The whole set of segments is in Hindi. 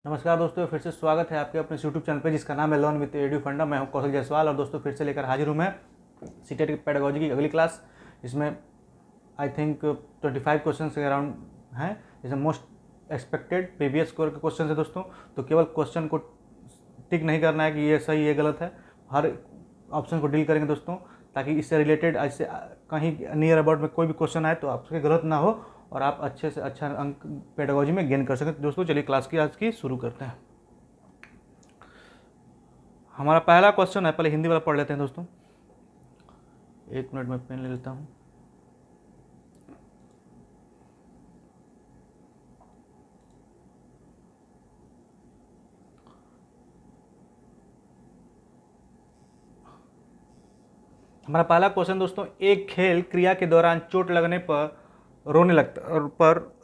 नमस्कार दोस्तों, फिर से स्वागत है आपके अपने यूट्यूब चैनल पे जिसका नाम है लर्न विद एडू फंडा। मैं हूं कौशल जायसवाल और दोस्तों फिर से लेकर हाजिर हूं मैं सीटेट की पेडागोजी की अगली क्लास। इसमें आई थिंक 25 क्वेश्चन के अराउंड हैं। इसमें मोस्ट एक्सपेक्टेड प्रीवियस स्कोर के क्वेश्चन है दोस्तों। तो केवल क्वेश्चन को टिक नहीं करना है कि ये सही ये गलत है, हर ऑप्शन को डील करेंगे दोस्तों, ताकि इससे रिलेटेड इससे कहीं नियर अबाउट में कोई भी क्वेश्चन आए तो आपके गलत ना हो और आप अच्छे से अच्छा अंक पेडागोजी में गेन कर सकें। दोस्तों चलिए क्लास की आज की शुरू करते हैं। हमारा पहला क्वेश्चन है, पहले हिंदी वाला पढ़ लेते हैं दोस्तों। एक मिनट में पेन ले लेता हूँ। हमारा पहला क्वेश्चन दोस्तों, एक खेल क्रिया के दौरान चोट लगने पर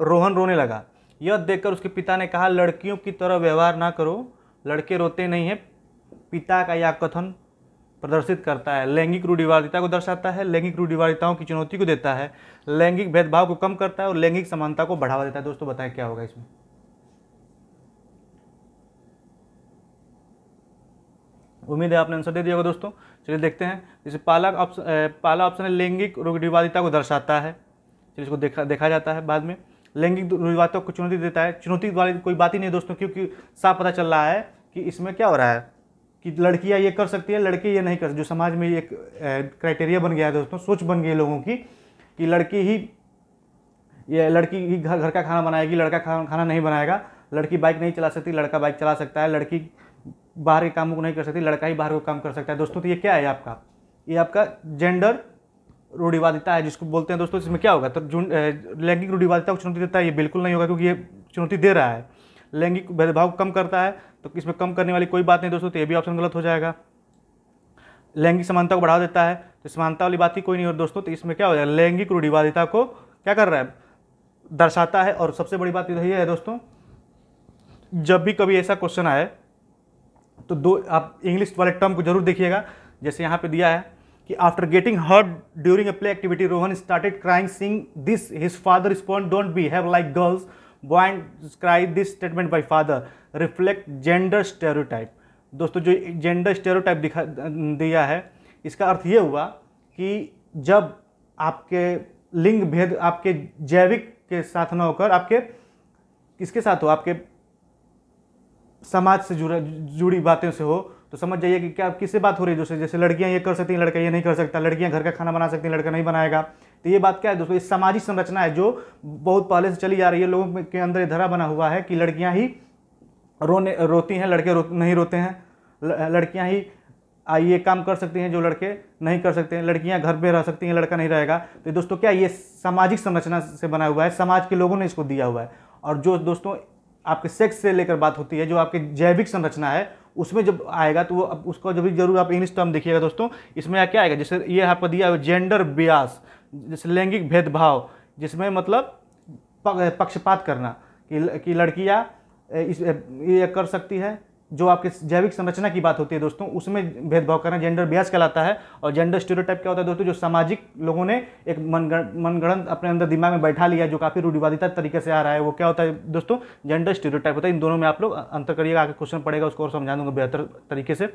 रोहन रोने लगा। यह देखकर उसके पिता ने कहा, लड़कियों की तरह व्यवहार ना करो, लड़के रोते नहीं हैं। पिता का यह कथन प्रदर्शित करता है लैंगिक रूढ़िवादिता को दर्शाता है, लैंगिक रूढ़िवादिताओं की चुनौती को देता है, लैंगिक भेदभाव को कम करता है और लैंगिक समानता को बढ़ावा देता है। दोस्तों बताएं क्या होगा इसमें। उम्मीद है आपने आंसर दे दिया होगा दोस्तों। चलिए देखते हैं। जैसे पहला ऑप्शन है लैंगिक रूढ़िवादिता को दर्शाता है। चलिए इसको देखा जाता है बाद में। लैंगिक रूढ़िवादिता को चुनौती देता है। चुनौती वाली कोई बात ही नहीं दोस्तों, क्योंकि साफ पता चल रहा है कि इसमें क्या हो रहा है कि लड़कियां ये कर सकती है, लड़के ये नहीं कर सकते। जो समाज में एक क्राइटेरिया बन गया है दोस्तों, सोच बन गई है लोगों की कि लड़की ही घर का खाना बनाएगी, लड़का खाना नहीं बनाएगा। लड़की बाइक नहीं चला सकती, लड़का बाइक चला सकता है। लड़की बाहर के कामों को नहीं कर सकती, लड़का ही बाहर को काम कर सकता है। दोस्तों तो ये क्या है ये आपका जेंडर रूढ़िवादिता है, जिसको बोलते हैं दोस्तों। इसमें क्या होगा तो लैंगिक रूढ़िवादिता को चुनौती देता है, ये बिल्कुल नहीं होगा, क्योंकि ये चुनौती दे रहा है। लैंगिक भेदभाव कम करता है, तो इसमें कम करने वाली कोई बात नहीं दोस्तों, तो ये भी ऑप्शन गलत हो जाएगा। लैंगिक समानता को बढ़ावा देता है, तो समानता वाली बात ही कोई नहीं हो दोस्तों, तो इसमें क्या हो जाएगा, लैंगिक रूढ़िवादिता को क्या कर रहा है, दर्शाता है। और सबसे बड़ी बात ये है दोस्तों, जब भी कभी ऐसा क्वेश्चन आए तो दो आप इंग्लिश वाले टर्म को जरूर देखिएगा। जैसे यहाँ पे दिया है कि after getting hurt during a play activity Rohan started crying seeing this his father respond don't behave like girls boy cry this statement by father reflect gender stereotype. दोस्तों जो जेंडर स्टेरियोटाइप दिया है, इसका अर्थ ये हुआ कि जब आपके लिंग भेद आपके जैविक के साथ न होकर आपके किसके साथ हो, आपके समाज से जुड़ी बातें से हो, तो समझ जाइए कि क्या किससे बात हो रही है। जैसे लड़कियां ये कर सकती हैं, लड़का ये नहीं कर सकता। लड़कियां घर का खाना बना सकती हैं, लड़का नहीं बनाएगा। तो ये बात क्या है दोस्तों, ये सामाजिक संरचना है जो बहुत पहले से चली आ रही है। लोगों के अंदर ये धरा बना हुआ है कि लड़कियां ही रोती हैं, लड़के नहीं रोते हैं। लड़कियां ही ये काम कर सकती हैं जो लड़के नहीं कर सकते हैं। लड़कियां घर पे रह सकती हैं, लड़का नहीं रहेगा। तो दोस्तों क्या ये सामाजिक संरचना से बना हुआ है, समाज के लोगों ने इसको दिया हुआ है। और जो दोस्तों आपके सेक्स से लेकर बात होती है, जो आपके जैविक संरचना है, उसमें जब आएगा तो वो उसको जब भी जरूर आप इंग्लिश टर्म देखिएगा दोस्तों। इसमें क्या आएगा, जैसे ये यहाँ पर दिया है जेंडर बियास, जैसे लैंगिक भेदभाव, जिसमें मतलब पक्षपात करना कि लड़कियाँ ये कर सकती है। जो आपके जैविक संरचना की बात होती है दोस्तों, उसमें भेदभाव करना जेंडर बियास कहलाता है। और जेंडर स्टीरियोटाइप क्या होता है दोस्तों, जो सामाजिक लोगों ने एक मनगढ़ंत अपने अंदर दिमाग में बैठा लिया, जो काफ़ी रूढ़िवादिता तरीके से आ रहा है, वो क्या होता है दोस्तों, जेंडर स्टीरियोटाइप होता है। इन दोनों में आप लोग अंतर करिएगा, आगे क्वेश्चन पड़ेगा उसको और समझा दूंगा बेहतर तरीके से।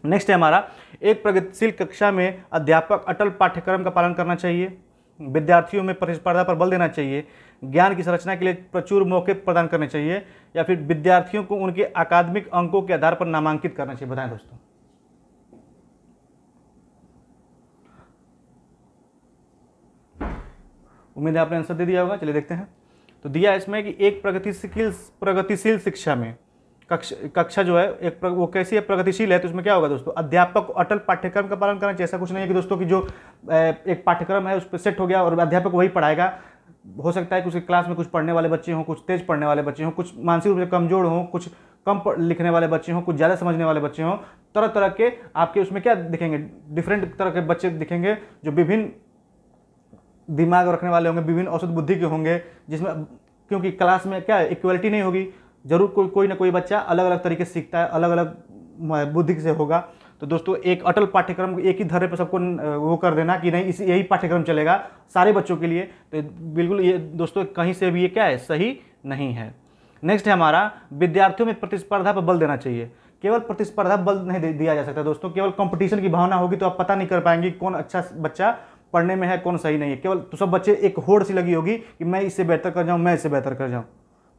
नेक्स्ट है हमारा, एक प्रगतिशील कक्षा में अध्यापक अटल पाठ्यक्रम का पालन करना चाहिए, विद्यार्थियों में प्रतिस्पर्धा पर बल देना चाहिए, ज्ञान की संरचना के लिए प्रचुर मौके प्रदान करने चाहिए, या फिर विद्यार्थियों को उनके अकादमिक अंकों के आधार पर नामांकित करना चाहिए। बताएं दोस्तों। उम्मीद है आपने आंसर दे दिया होगा। चलिए देखते हैं। तो दिया इसमें कि एक प्रगतिशील शिक्षा में कक्षा जो है एक वो कैसी है, प्रगतिशील है। तो इसमें क्या होगा दोस्तों, अध्यापक को अटल पाठ्यक्रम का पालन करना चाहिए। ऐसा कुछ नहीं है कि दोस्तों कि जो एक पाठ्यक्रम है उस पर सेट हो गया और अध्यापक वही पढ़ाएगा। हो सकता है कि उसकी क्लास में कुछ पढ़ने वाले बच्चे हों, कुछ तेज पढ़ने वाले बच्चे हों, कुछ मानसिक रूप से कमजोर हों, कुछ कम लिखने वाले बच्चे हों, कुछ ज़्यादा समझने वाले बच्चे हों। तरह तरह के आपके उसमें क्या दिखेंगे, डिफरेंट तरह के बच्चे दिखेंगे, जो विभिन्न दिमाग रखने वाले होंगे, विभिन्न औसत बुद्धि के होंगे। जिसमें क्योंकि क्लास में क्या इक्वलिटी नहीं होगी, जरूर कोई ना कोई बच्चा अलग अलग तरीके से सीखता है, अलग अलग बुद्धि से होगा। तो दोस्तों एक अटल पाठ्यक्रम एक ही धरे पर सबको वो कर देना कि नहीं यही पाठ्यक्रम चलेगा सारे बच्चों के लिए, तो बिल्कुल ये दोस्तों कहीं से भी ये क्या है, सही नहीं है। नेक्स्ट है हमारा, विद्यार्थियों में प्रतिस्पर्धा पर बल देना चाहिए। केवल प्रतिस्पर्धा बल नहीं दिया जा सकता दोस्तों, केवल कंपटीशन की भावना होगी तो आप पता नहीं कर पाएंगे कौन अच्छा बच्चा पढ़ने में है, कौन सही नहीं है। केवल तो सब बच्चे एक होड़ सी लगी होगी कि मैं इससे बेहतर कर जाऊँ, मैं इससे बेहतर कर जाऊँ।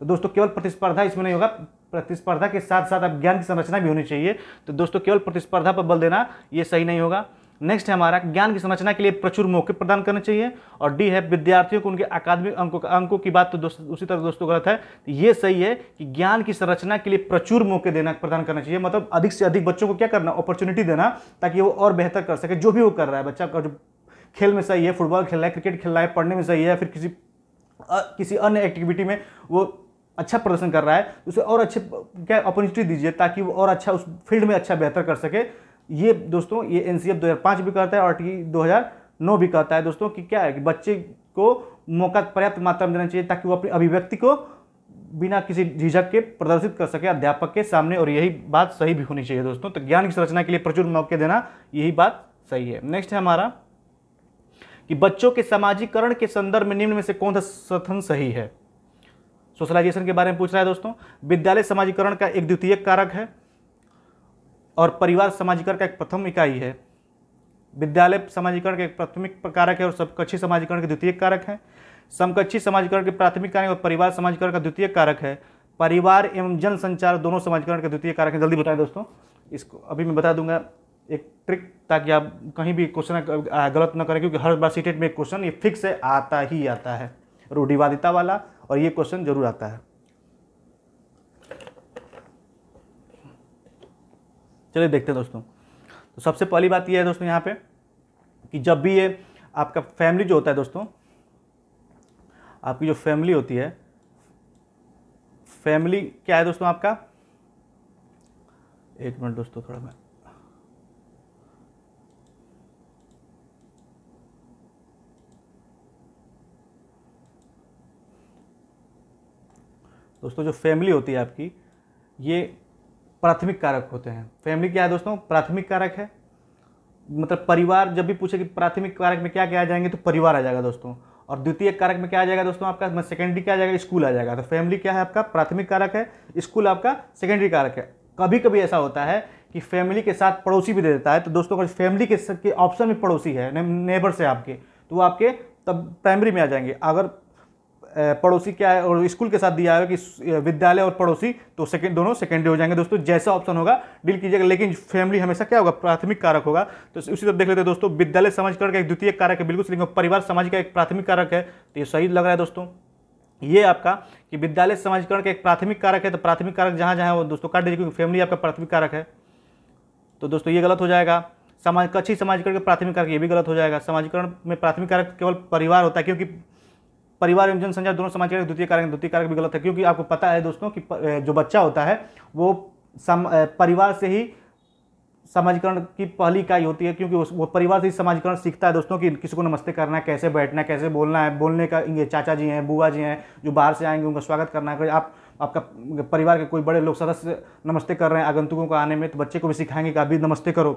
तो दोस्तों केवल प्रतिस्पर्धा इसमें नहीं होगा, प्रतिस्पर्धा के साथ साथ अब ज्ञान की संरचना भी होनी चाहिए। तो दोस्तों केवल प्रतिस्पर्धा पर बल देना ये सही नहीं होगा। नेक्स्ट है हमारा, ज्ञान की संरचना के लिए प्रचुर मौके प्रदान करने चाहिए। और डी है, विद्यार्थियों को उनके अकादमिक अंकों की बात तो दोस्तों उसी तरह दोस्तों गलत है। तो ये सही है कि ज्ञान की संरचना के लिए प्रचुर मौके प्रदान करना चाहिए, मतलब अधिक से अधिक बच्चों को क्या करना, अपॉर्चुनिटी देना, ताकि वो और बेहतर कर सके। जो भी वो कर रहा है, बच्चा का जो खेल में सही है, फुटबॉल खेल रहा है, क्रिकेट खेल रहा है, पढ़ने में सही है, फिर किसी अन्य एक्टिविटी में वो अच्छा प्रदर्शन कर रहा है, उसे और अच्छे क्या अपॉर्चुनिटी दीजिए, ताकि वो और अच्छा उस फील्ड में अच्छा बेहतर कर सके। ये दोस्तों ये एनसीएफ 2005 भी कहता है और टी 2009 भी कहता है दोस्तों कि क्या है कि बच्चे को मौका पर्याप्त मात्रा में देना चाहिए, ताकि वो अपनी अभिव्यक्ति को बिना किसी झिझक के प्रदर्शित कर सके अध्यापक के सामने। और यही बात सही भी होनी चाहिए दोस्तों। तो ज्ञान की संरचना के लिए प्रचुर मौके देना, यही बात सही है। नेक्स्ट है हमारा कि बच्चों के सामाजिकरण के संदर्भ में निम्न में से कौन सा कथन सही है। सोशलाइजेशन के बारे में पूछ रहा है दोस्तों। विद्यालय समाजीकरण का एक द्वितीयक कारक है और परिवार समाजीकरण का एक प्रथम इकाई है। विद्यालय समाजीकरण का एक प्राथमिक कारक है और समकक्षी समाजीकरण के द्वितीयक कारक है। समकक्षी समाजीकरण के प्राथमिक कारक और परिवार समाजीकरण का द्वितीयक कारक है। परिवार एवं जन संचार दोनों समाजीकरण के द्वितीय कारक है। जल्दी बताएं दोस्तों, इसको अभी मैं बता दूंगा एक ट्रिक, ताकि आप कहीं भी क्वेश्चन गलत न करें, क्योंकि हर बार सीटेट में एक क्वेश्चन ये फिक्स है, आता ही आता है, रूढ़िवादिता वाला, और ये क्वेश्चन जरूर आता है। चलिए देखते हैं दोस्तों। तो सबसे पहली बात ये है दोस्तों यहाँ पे कि जब भी ये आपका फैमिली जो होता है दोस्तों, आपकी जो फैमिली होती है, फैमिली क्या है दोस्तों आपका, एक मिनट दोस्तों थोड़ा मैं दोस्तों जो फैमिली होती है आपकी, ये प्राथमिक कारक होते हैं। फैमिली क्या है दोस्तों, प्राथमिक कारक है। मतलब परिवार, जब भी पूछे कि प्राथमिक कारक में क्या क्या आ जाएंगे, तो परिवार आ जाएगा दोस्तों। और द्वितीय कारक में क्या आ जाएगा दोस्तों आपका, सेकेंडरी क्या आ जाएगा, स्कूल आ जाएगा। तो फैमिली क्या है आपका, प्राथमिक कारक है, स्कूल आपका सेकेंडरी कारक है। कभी कभी ऐसा होता है कि फैमिली के साथ पड़ोसी भी दे देता है। तो दोस्तों अगर फैमिली के ऑप्शन में पड़ोसी है, नेबर से आपके, तो वो आपके तब प्राइमरी में आ जाएंगे। अगर पड़ोसी क्या है और स्कूल के साथ दिया है कि विद्यालय और पड़ोसी, तो दोनों सेकेंडरी हो जाएंगे दोस्तों। जैसा ऑप्शन होगा डील कीजिएगा, लेकिन फैमिली हमेशा क्या होगा, प्राथमिक कारक होगा। तो उसी तरह देख लेते हैं दोस्तों। विद्यालय समाजीकरण का एक द्वितीय कारक है, बिल्कुल सही। परिवार समाज का एक प्राथमिक कारक है, तो ये सही लग रहा है दोस्तों। ये आपका कि विद्यालय समाजीकरण का एक प्राथमिक कारक है, तो प्राथमिक कारक जहाँ जहाँ वो दोस्तों काट दीजिए, क्योंकि फैमिली आपका प्राथमिक कारक है। तो दोस्तों ये गलत हो जाएगा। कक्षी समाजीकरण के प्राथमिक कारक, ये भी गलत हो जाएगा। समाजीकरण में प्राथमिक कारक केवल परिवार होता है, क्योंकि परिवार एवं जनसंचार दोनों समाजीकरण द्वितीय कारक भी गलत है, क्योंकि आपको पता है दोस्तों कि जो बच्चा होता है वो परिवार से ही समाजीकरण की पहली इकाई होती है, क्योंकि वो परिवार से ही समाजीकरण सीखता है दोस्तों कि किसी को नमस्ते करना है, कैसे बैठना है, कैसे बोलना है, बोलने का। ये चाचा जी हैं, बुआ जी हैं, जो बाहर से आएंगे उनका स्वागत करना है। आपका परिवार के कोई बड़े लोग सदस्य नमस्ते कर रहे हैं आगंतुकों को आने में, तो बच्चे को भी सिखाएंगे कि आप भी नमस्ते करो।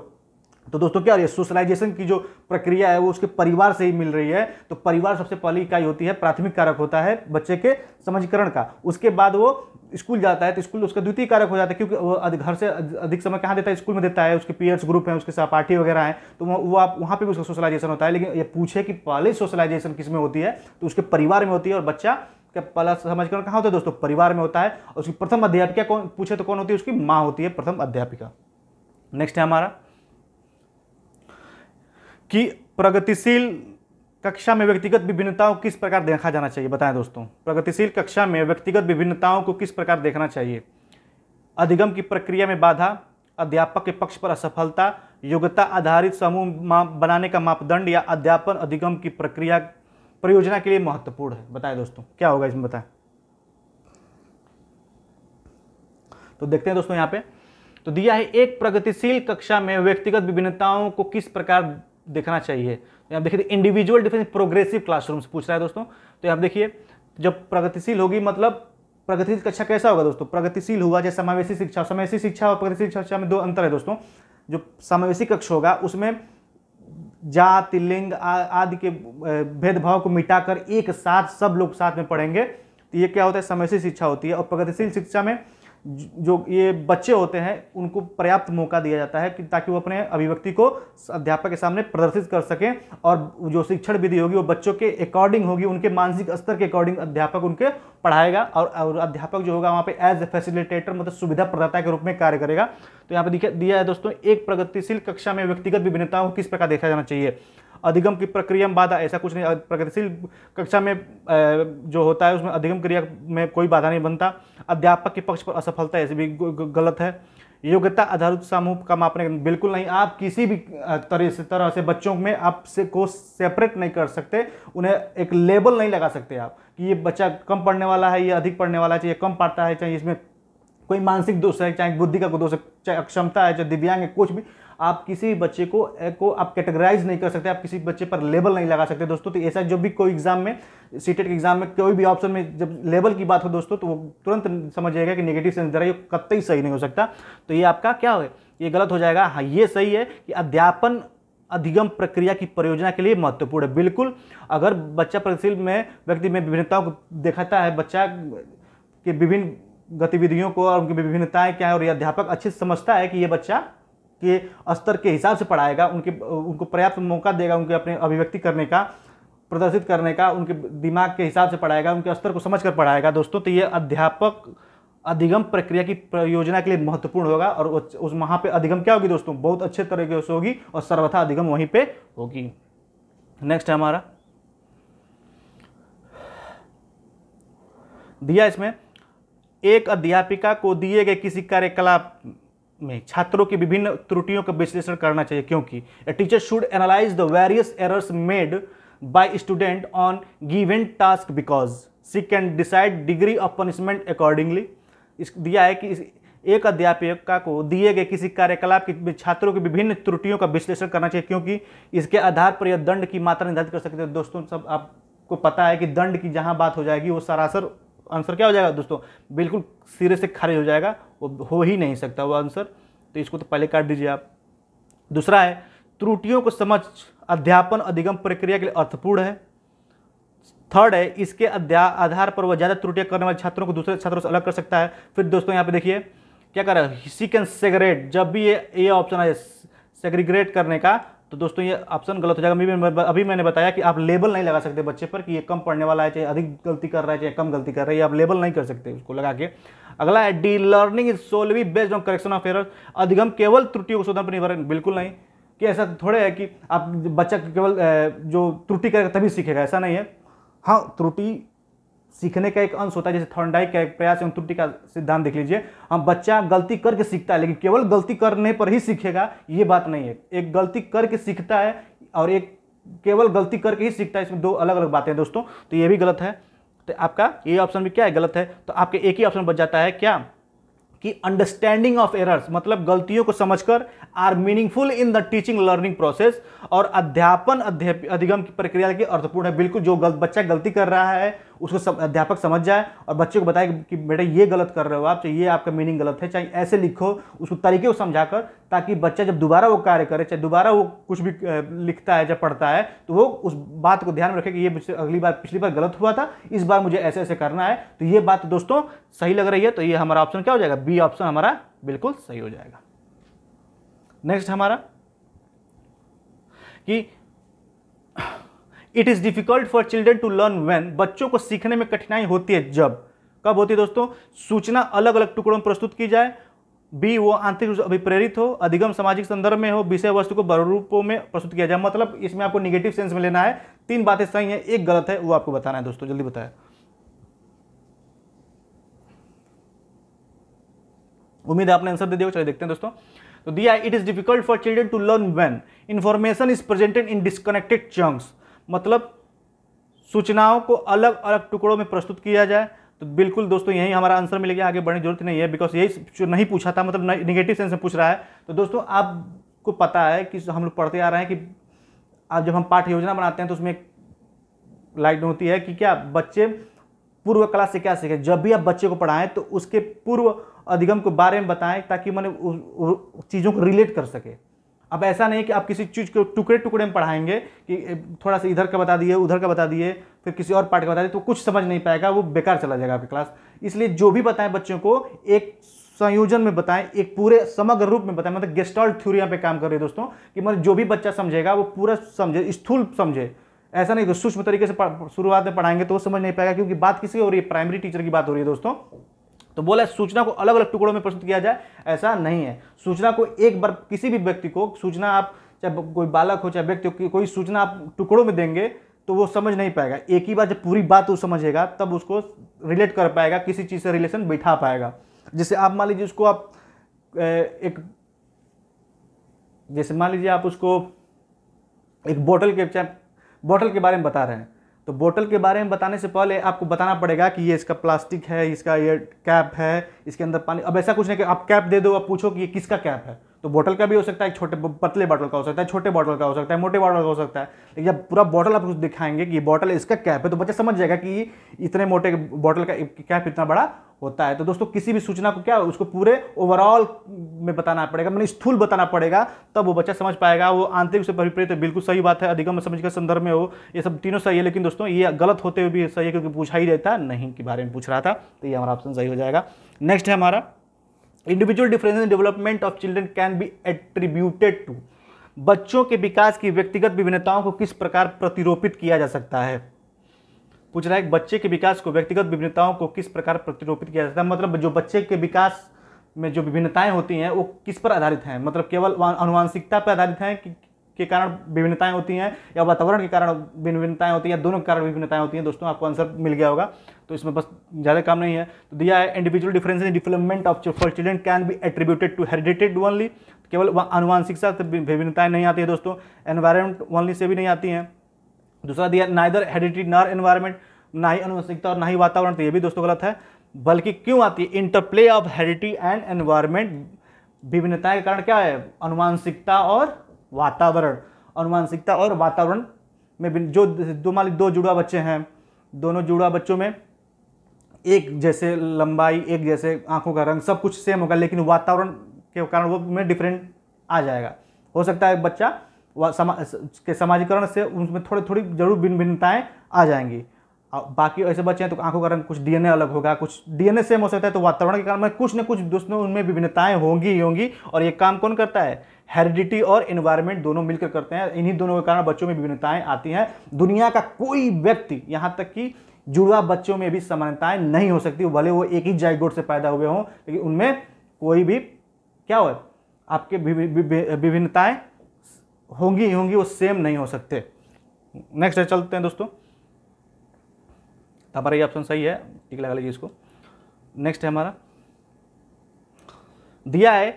तो दोस्तों क्या है, सोशलाइजेशन की जो प्रक्रिया है वो उसके परिवार से ही मिल रही है। तो परिवार सबसे पहली इकाई होती है, प्राथमिक कारक होता है बच्चे के समाजीकरण का। उसके बाद वो स्कूल जाता है, तो स्कूल उसका द्वितीय कारक हो जाता है, क्योंकि वो घर से अधिक समय कहाँ देता है, स्कूल में देता है। उसके पीयर्स ग्रुप हैं, उसके सहपाठी वगैरह हैं, तो वो आप वहाँ पे भी उसका सोशलाइजेशन होता है। लेकिन ये पूछे कि पहले सोशलाइजेशन किस में होती है, तो उसके परिवार में होती है। और बच्चा का पहला समाजीकरण कहाँ होता है दोस्तों, परिवार में होता है। और उसकी प्रथम अध्यापिका कौन पूछे तो कौन होती है, उसकी माँ होती है प्रथम अध्यापिका। नेक्स्ट है हमारा कि प्रगतिशील कक्षा में व्यक्तिगत विभिन्नताओं किस प्रकार देखा जाना चाहिए। बताएं दोस्तों, प्रगतिशील कक्षा में व्यक्तिगत विभिन्नताओं को किस प्रकार देखना चाहिए। अधिगम की प्रक्रिया में बाधा, अध्यापक के पक्ष पर असफलता, योग्यता आधारित समूह बनाने का मापदंड, या अध्यापन अधिगम की प्रक्रिया परियोजना के लिए महत्वपूर्ण है। बताएं दोस्तों क्या होगा इसमें, बताएं। तो देखते हैं दोस्तों यहाँ पे तो दिया है, एक प्रगतिशील कक्षा में व्यक्तिगत विभिन्नताओं को किस प्रकार देखना चाहिए। तो आप देखिए इंडिविजुअल डिफरेंस प्रोग्रेसिव क्लासरूम से पूछ रहा है दोस्तों। तो आप देखिए जब प्रगतिशील होगी, मतलब प्रगतिशील कक्षा कैसा होगा दोस्तों, प्रगतिशील हुआ जैसे समावेशी शिक्षा। समावेशी शिक्षा और प्रगतिशील शिक्षा में दो अंतर है दोस्तों। जो समावेशी कक्षा होगा उसमें जाति, लिंग आदि के भेदभाव को मिटाकर एक साथ सब लोग साथ में पढ़ेंगे, तो ये क्या होता है, समयशील शिक्षा होती है। और प्रगतिशील शिक्षा में जो ये बच्चे होते हैं उनको पर्याप्त मौका दिया जाता है कि ताकि वो अपने अभिव्यक्ति को अध्यापक के सामने प्रदर्शित कर सकें, और जो शिक्षण विधि होगी वो बच्चों के अकॉर्डिंग होगी, उनके मानसिक स्तर के अकॉर्डिंग अध्यापक उनके पढ़ाएगा, और अध्यापक जो होगा वहाँ पे एज ए फैसिलिटेटर मतलब सुविधा प्रदाता के रूप में कार्य करेगा। तो यहाँ पे दिया है दोस्तों, एक प्रगतिशील कक्षा में व्यक्तिगत विभिन्नताओं को किस प्रकार देखा जाना चाहिए। अधिगम की प्रक्रिया में बाधा, ऐसा कुछ नहीं। प्रगतिशील कक्षा में जो होता है उसमें अधिगम क्रिया में कोई बाधा नहीं बनता। अध्यापक के पक्ष पर असफलता ऐसे भी गलत है। योग्यता आधारित समूह का मापन बिल्कुल नहीं। आप किसी भी तरह से बच्चों में आप से को सेपरेट नहीं कर सकते, उन्हें एक लेबल नहीं लगा सकते आप कि ये बच्चा कम पढ़ने वाला है, ये अधिक पढ़ने वाला है, चाहे कम पढ़ता है, चाहे इसमें कोई मानसिक दोष है, चाहे बुद्धि का कोई दोष है, चाहे अक्षमता है, चाहे दिव्यांग है, कुछ भी। आप किसी भी बच्चे को आप कैटेगराइज नहीं कर सकते, आप किसी बच्चे पर लेबल नहीं लगा सकते दोस्तों। तो ऐसा जो भी कोई एग्जाम में, सीटेट के एग्जाम में कोई भी ऑप्शन में जब लेबल की बात हो दोस्तों, तो वो तुरंत समझ जाएगा कि नेगेटिव सेंस दे रहा है, ये कतई सही नहीं हो सकता। तो ये आपका क्या हो, ये गलत हो जाएगा। हाँ, ये सही है कि अध्यापन अधिगम प्रक्रिया की परियोजना के लिए महत्वपूर्ण है। बिल्कुल, अगर बच्चा प्रगतिशील में व्यक्ति में विभिन्नताओं को दिखाता है, बच्चा के विभिन्न गतिविधियों को और उनकी विभिन्नताएं क्या है, और ये अध्यापक अच्छे से समझता है कि ये बच्चा के स्तर के हिसाब से पढ़ाएगा, उनको पर्याप्त मौका देगा उनके अपने अभिव्यक्ति करने का, प्रदर्शित करने का, उनके दिमाग के हिसाब से पढ़ाएगा, उनके स्तर को समझकर पढ़ाएगा दोस्तों। तो ये अध्यापक अधिगम प्रक्रिया की परियोजना के लिए महत्वपूर्ण होगा। और उस वहाँ पे अधिगम क्या होगी दोस्तों, बहुत अच्छे तरीके से होगी, और सर्वथा अधिगम वहीं पे होगी। नेक्स्ट है हमारा, दिया इसमें, एक अध्यापिका को दिए गए किसी कार्यकलाप में छात्रों की विभिन्न त्रुटियों का विश्लेषण करना चाहिए, क्योंकि a teacher should analyse the various errors made by student on given task because she can decide degree of punishment accordingly. इस दिया है कि एक अध्यापिका को दिए गए किसी कार्यकलाप के छात्रों की विभिन्न त्रुटियों का विश्लेषण करना चाहिए, क्योंकि इसके आधार पर यह दंड की मात्रा निर्धारित कर सकते हैं। दोस्तों सब आपको पता है कि दंड की जहां बात हो जाएगी वो सरासर आंसर क्या हो जाएगा दोस्तों, बिल्कुल सिरे से खारिज हो जाएगा, वो हो ही नहीं सकता वो आंसर। तो इसको तो पहले काट दीजिए आप। दूसरा है, त्रुटियों को समझ अध्यापन अधिगम प्रक्रिया के लिए अर्थपूर्ण है। थर्ड है, इसके आधार पर वह ज्यादा त्रुटियां करने वाले छात्रों को दूसरे छात्रों से अलग कर सकता है। फिर दोस्तों यहाँ पे देखिए क्या कर रहा है, सी कैन सेग्रेगेट, जब भी ये ऑप्शन है सेग्रीग्रेट करने का, तो दोस्तों ये ऑप्शन गलत हो जाएगा। अभी मैंने बताया कि आप लेबल नहीं लगा सकते बच्चे पर कि ये कम पढ़ने वाला है, चाहे अधिक गलती कर रहा है, चाहे कम गलती कर रहा है, ये आप लेबल नहीं कर सकते उसको लगा के। अगला है, the learning is solely based on correction of error, अधिगम केवल त्रुटियों को सुधारने पर निर्भर, बिल्कुल नहीं। कि ऐसा थोड़े है कि आप बच्चा केवल जो त्रुटि करेगा तभी सीखेगा, ऐसा नहीं है। हाँ, त्रुटि सीखने का एक अंश होता है, जैसे थॉर्नडाइक का एक प्रयास एवं त्रुटि का सिद्धांत देख लीजिए। हम बच्चा गलती करके सीखता है, लेकिन केवल गलती करने पर ही सीखेगा ये बात नहीं है। एक गलती करके सीखता है और एक केवल गलती करके ही सीखता है, इसमें दो अलग अलग बातें हैं दोस्तों। तो ये भी गलत है। तो आपका ये ऑप्शन भी क्या है, गलत है। तो आपके एक ही ऑप्शन बच जाता है क्या, कि अंडरस्टैंडिंग ऑफ एरर्स, मतलब गलतियों को समझकर, are meaningful in the teaching learning process, और अध्यापन अधिगम की प्रक्रिया के अर्थपूर्ण है। बिल्कुल, जो बच्चा गलती कर रहा है उसको अध्यापक समझ जाए और बच्चे को बताए कि बेटा ये गलत कर रहे हो आप, चाहे ये आपका मीनिंग गलत है, चाहे ऐसे लिखो, उसको तरीके को समझाकर, ताकि बच्चा जब दोबारा वो कार्य करे, चाहे दोबारा वो कुछ भी लिखता है, जब पढ़ता है, तो वो उस बात को ध्यान में रखे कि ये मुझसे अगली बार, पिछली बार गलत हुआ था, इस बार मुझे ऐसे ऐसे करना है। तो ये बात दोस्तों सही लग रही है, तो ये हमारा ऑप्शन क्या हो जाएगा, बी ऑप्शन हमारा बिल्कुल सही हो जाएगा। नेक्स्ट हमारा कि it is difficult for children to learn when, बच्चों को सीखने में कठिनाई होती है जब, कब होती है दोस्तों, सूचना अलग अलग टुकड़ों में प्रस्तुत की जाए, बी वो आंतरिक रूप से अभिप्रेरित हो, अधिगम सामाजिक संदर्भ में हो, विषय वस्तु को बड़े रूपों में प्रस्तुत किया जाए। मतलब इसमें आपको निगेटिव सेंस में लेना है। 3 बातें सही हैं, एक गलत है, वो आपको बताना है दोस्तों, जल्दी बताएं। उम्मीद है आपने आंसर दे दिया, चलिए देखते हैं दोस्तों। तो दिया, it is difficult for children to learn when information is presented in disconnected chunks, मतलब सूचनाओं को अलग अलग टुकड़ों में प्रस्तुत किया जाए। तो बिल्कुल दोस्तों यही हमारा आंसर मिलेगा, आगे बढ़ने की जरूरत नहीं है, बिकॉज यही जो नहीं पूछा था, मतलब निगेटिव सेंस में पूछ रहा है। तो दोस्तों आपको पता है कि हम लोग पढ़ते आ रहे हैं कि आज जब हम पाठ्य योजना बनाते हैं तो उसमें एक लाइन होती है कि क्या बच्चे पूर्व क्लास से क्या सीखे। जब भी आप बच्चे को पढ़ाएं तो उसके पूर्व अधिगम के बारे में बताएं, ताकि मैंने चीज़ों को रिलेट कर सके। अब ऐसा नहीं कि आप किसी चीज़ को टुकड़े टुकड़े में पढ़ाएंगे कि थोड़ा सा इधर का बता दिए, उधर का बता दिए, फिर किसी और पार्ट का बता दिए, तो कुछ समझ नहीं पाएगा, वो बेकार चला जाएगा आपकी क्लास। इसलिए जो भी बताएं बच्चों को एक संयोजन में बताएं, एक पूरे समग्र रूप में बताएं। मतलब गेस्टाल्ट थ्योरी यहाँ पे काम कर रही है दोस्तों, कि मतलब जो भी बच्चा समझेगा वो पूरा समझे, स्थूल समझे। ऐसा नहीं कि सूक्ष्म तरीके से शुरुआत में पढ़ाएंगे तो वो समझ नहीं पाएगा, क्योंकि बात किसी हो रही है, प्राइमरी टीचर की बात हो रही है दोस्तों। तो बोला सूचना को अलग अलग टुकड़ों में प्रस्तुत किया जाए, ऐसा नहीं है। सूचना को एक बार किसी भी व्यक्ति को सूचना, आप चाहे कोई बालक हो चाहे व्यक्ति हो, कोई सूचना आप टुकड़ों में देंगे तो वो समझ नहीं पाएगा। एक ही बार जब पूरी बात वो समझेगा तब उसको रिलेट कर पाएगा, किसी चीज़ से रिलेशन बैठा पाएगा। जैसे आप मान लीजिए उसको आप जैसे मान लीजिए आप उसको एक बोतल के बारे में बता रहे हैं, तो बोतल के बारे में बताने से पहले आपको बताना पड़ेगा कि ये इसका प्लास्टिक है, इसका ये कैप है, इसके अंदर पानी। अब ऐसा कुछ नहीं कि आप कैप दे दो, आप पूछो कि ये किसका कैप है। तो बोतल का भी हो सकता है, एक छोटे पतले बॉटल का हो सकता है, छोटे बॉटल का हो सकता है, मोटे बॉटल का हो सकता है। लेकिन जब पूरा बॉटल आप उसको दिखाएंगे कि ये बॉटल इसका कैप है, तो बच्चा समझ जाएगा कि इतने मोटे बॉटल का कैप इतना बड़ा होता है। तो दोस्तों किसी भी सूचना को क्या उसको पूरे ओवरऑल में बताना पड़ेगा, मतलब स्थूल बताना पड़ेगा, तब वो बच्चा समझ पाएगा। वो आंतरिक से परिप्रेत है, बिल्कुल सही बात है, अधिगम समझ के संदर्भ में हो, ये सब तीनों सही है। लेकिन दोस्तों ये गलत होते हुए भी सही है, क्योंकि पूछा ही रहता नहीं के बारे में पूछ रहा था, तो ये हमारा ऑप्शन सही हो जाएगा। नेक्स्ट है हमारा, individual difference in development of children can be attributed to. बच्चों के विकास की व्यक्तिगत विभिन्नताओं को किस प्रकार प्रतिरोपित किया जा सकता है। पूछ रहा है बच्चे के विकास को व्यक्तिगत विभिन्नताओं को किस प्रकार प्रतिरोपित किया जाता है। मतलब जो बच्चे के विकास में जो विभिन्नताएं होती हैं वो किस पर आधारित हैं, मतलब केवल आनुवांशिकता पर आधारित हैं के कारण विभिन्नताएं होती हैं, या वातावरण के कारण विभिन्नताएं होती हैं, या दोनों के कारण विभिन्नताएं होती हैं। दोस्तों आपको आंसर मिल गया होगा, तो इसमें बस ज़्यादा काम नहीं है। तो दिया है individual difference in development of for children can be attributed to heredity only. केवल आनुवांशिकता से विभिन्नताएं नहीं आती है दोस्तों, एनवायरमेंट ओनली से भी नहीं आती हैं। दूसरा दिया नाइदर हेरिडिटी नॉर एनवायरमेंट, ना ही आनुवंशिकता और ना ही वातावरण, तो ये भी दोस्तों गलत है। बल्कि क्यों आती है, interplay of heredity and environment. विभिन्नता के कारण क्या है, आनुवंशिकता और वातावरण। आनुवंशिकता और वातावरण में जो दो जुड़वा बच्चे हैं, दोनों जुड़वा बच्चों में एक जैसे लंबाई, एक जैसे आंखों का रंग, सब कुछ सेम होगा, लेकिन वातावरण के कारण वो में डिफरेंट आ जाएगा। हो सकता है बच्चा के समाजीकरण से उनमें थोड़ी जरूर भिन्नताएं आ जाएंगी। बाकी ऐसे बच्चे हैं तो आंखों का रंग, कुछ डीएनए अलग होगा, कुछ डीएनए सेम हो सकता है, तो वातावरण के कारण में कुछ न कुछ दोस्तों उनमें विभिन्नताएं होंगी। और ये काम कौन करता है, हेरिडिटी और एनवायरनमेंट दोनों मिलकर करते हैं। इन्हीं दोनों के कारण बच्चों में विभिन्नताएं आती हैं। दुनिया का कोई व्यक्ति, यहाँ तक कि जुड़वा बच्चों में भी समानताएं नहीं हो सकती, भले वो एक ही जाइगोट से पैदा हुए हों, लेकिन उनमें कोई भी क्या हो, आपके विभिन्नताएं होंगी, वो सेम नहीं हो सकते। नेक्स्ट चलते हैं दोस्तों, हमारा ये ऑप्शन सही है, ठीक लगा लीजिए इसको। नेक्स्ट है हमारा, दिया है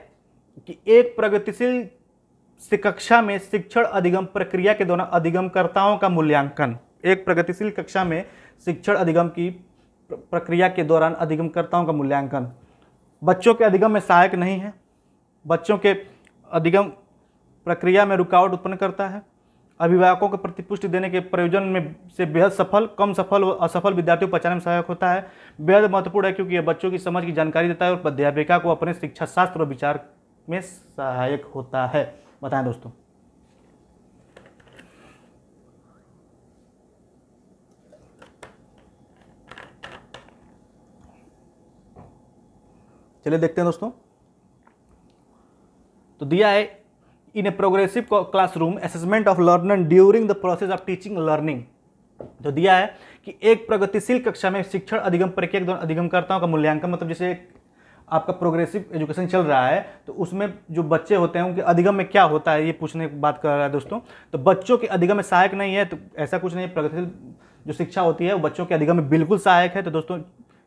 कि एक प्रगतिशील कक्षा में शिक्षण अधिगम प्रक्रिया के दौरान अधिगमकर्ताओं का मूल्यांकन। एक प्रगतिशील कक्षा में शिक्षण अधिगम की प्रक्रिया के दौरान अधिगमकर्ताओं का मूल्यांकन बच्चों के अधिगम में सहायक नहीं है, बच्चों के अधिगम प्रक्रिया में रुकावट उत्पन्न करता है, अभिभावकों को प्रतिपुष्टि देने के प्रयोजन में से बेहद सफल, कम सफल व असफल विद्यार्थियों को पहचानने में सहायक होता है, बेहद महत्वपूर्ण है क्योंकि यह बच्चों की समझ की जानकारी देता है और अध्यापिका को अपने शिक्षा शास्त्र और विचार में सहायक होता है। बताएं दोस्तों। चलिए देखते हैं दोस्तों। तो दिया है in a progressive classroom assessment of learner during the process of teaching learning. तो दिया है कि एक प्रगतिशील कक्षा में शिक्षण अधिगम प्रक्रिया के दौरान अधिगमकर्ताओं का मूल्यांकन, मतलब जैसे आपका प्रोग्रेसिव एजुकेशन चल रहा है तो उसमें जो बच्चे होते हैं उनके अधिगम में क्या होता है, ये पूछने की बात कर रहा है दोस्तों। तो बच्चों के अधिगम में सहायक नहीं है, तो ऐसा कुछ नहीं है। प्रगतिशील जो शिक्षा होती है वो बच्चों के अधिगम में बिल्कुल सहायक है। तो दोस्तों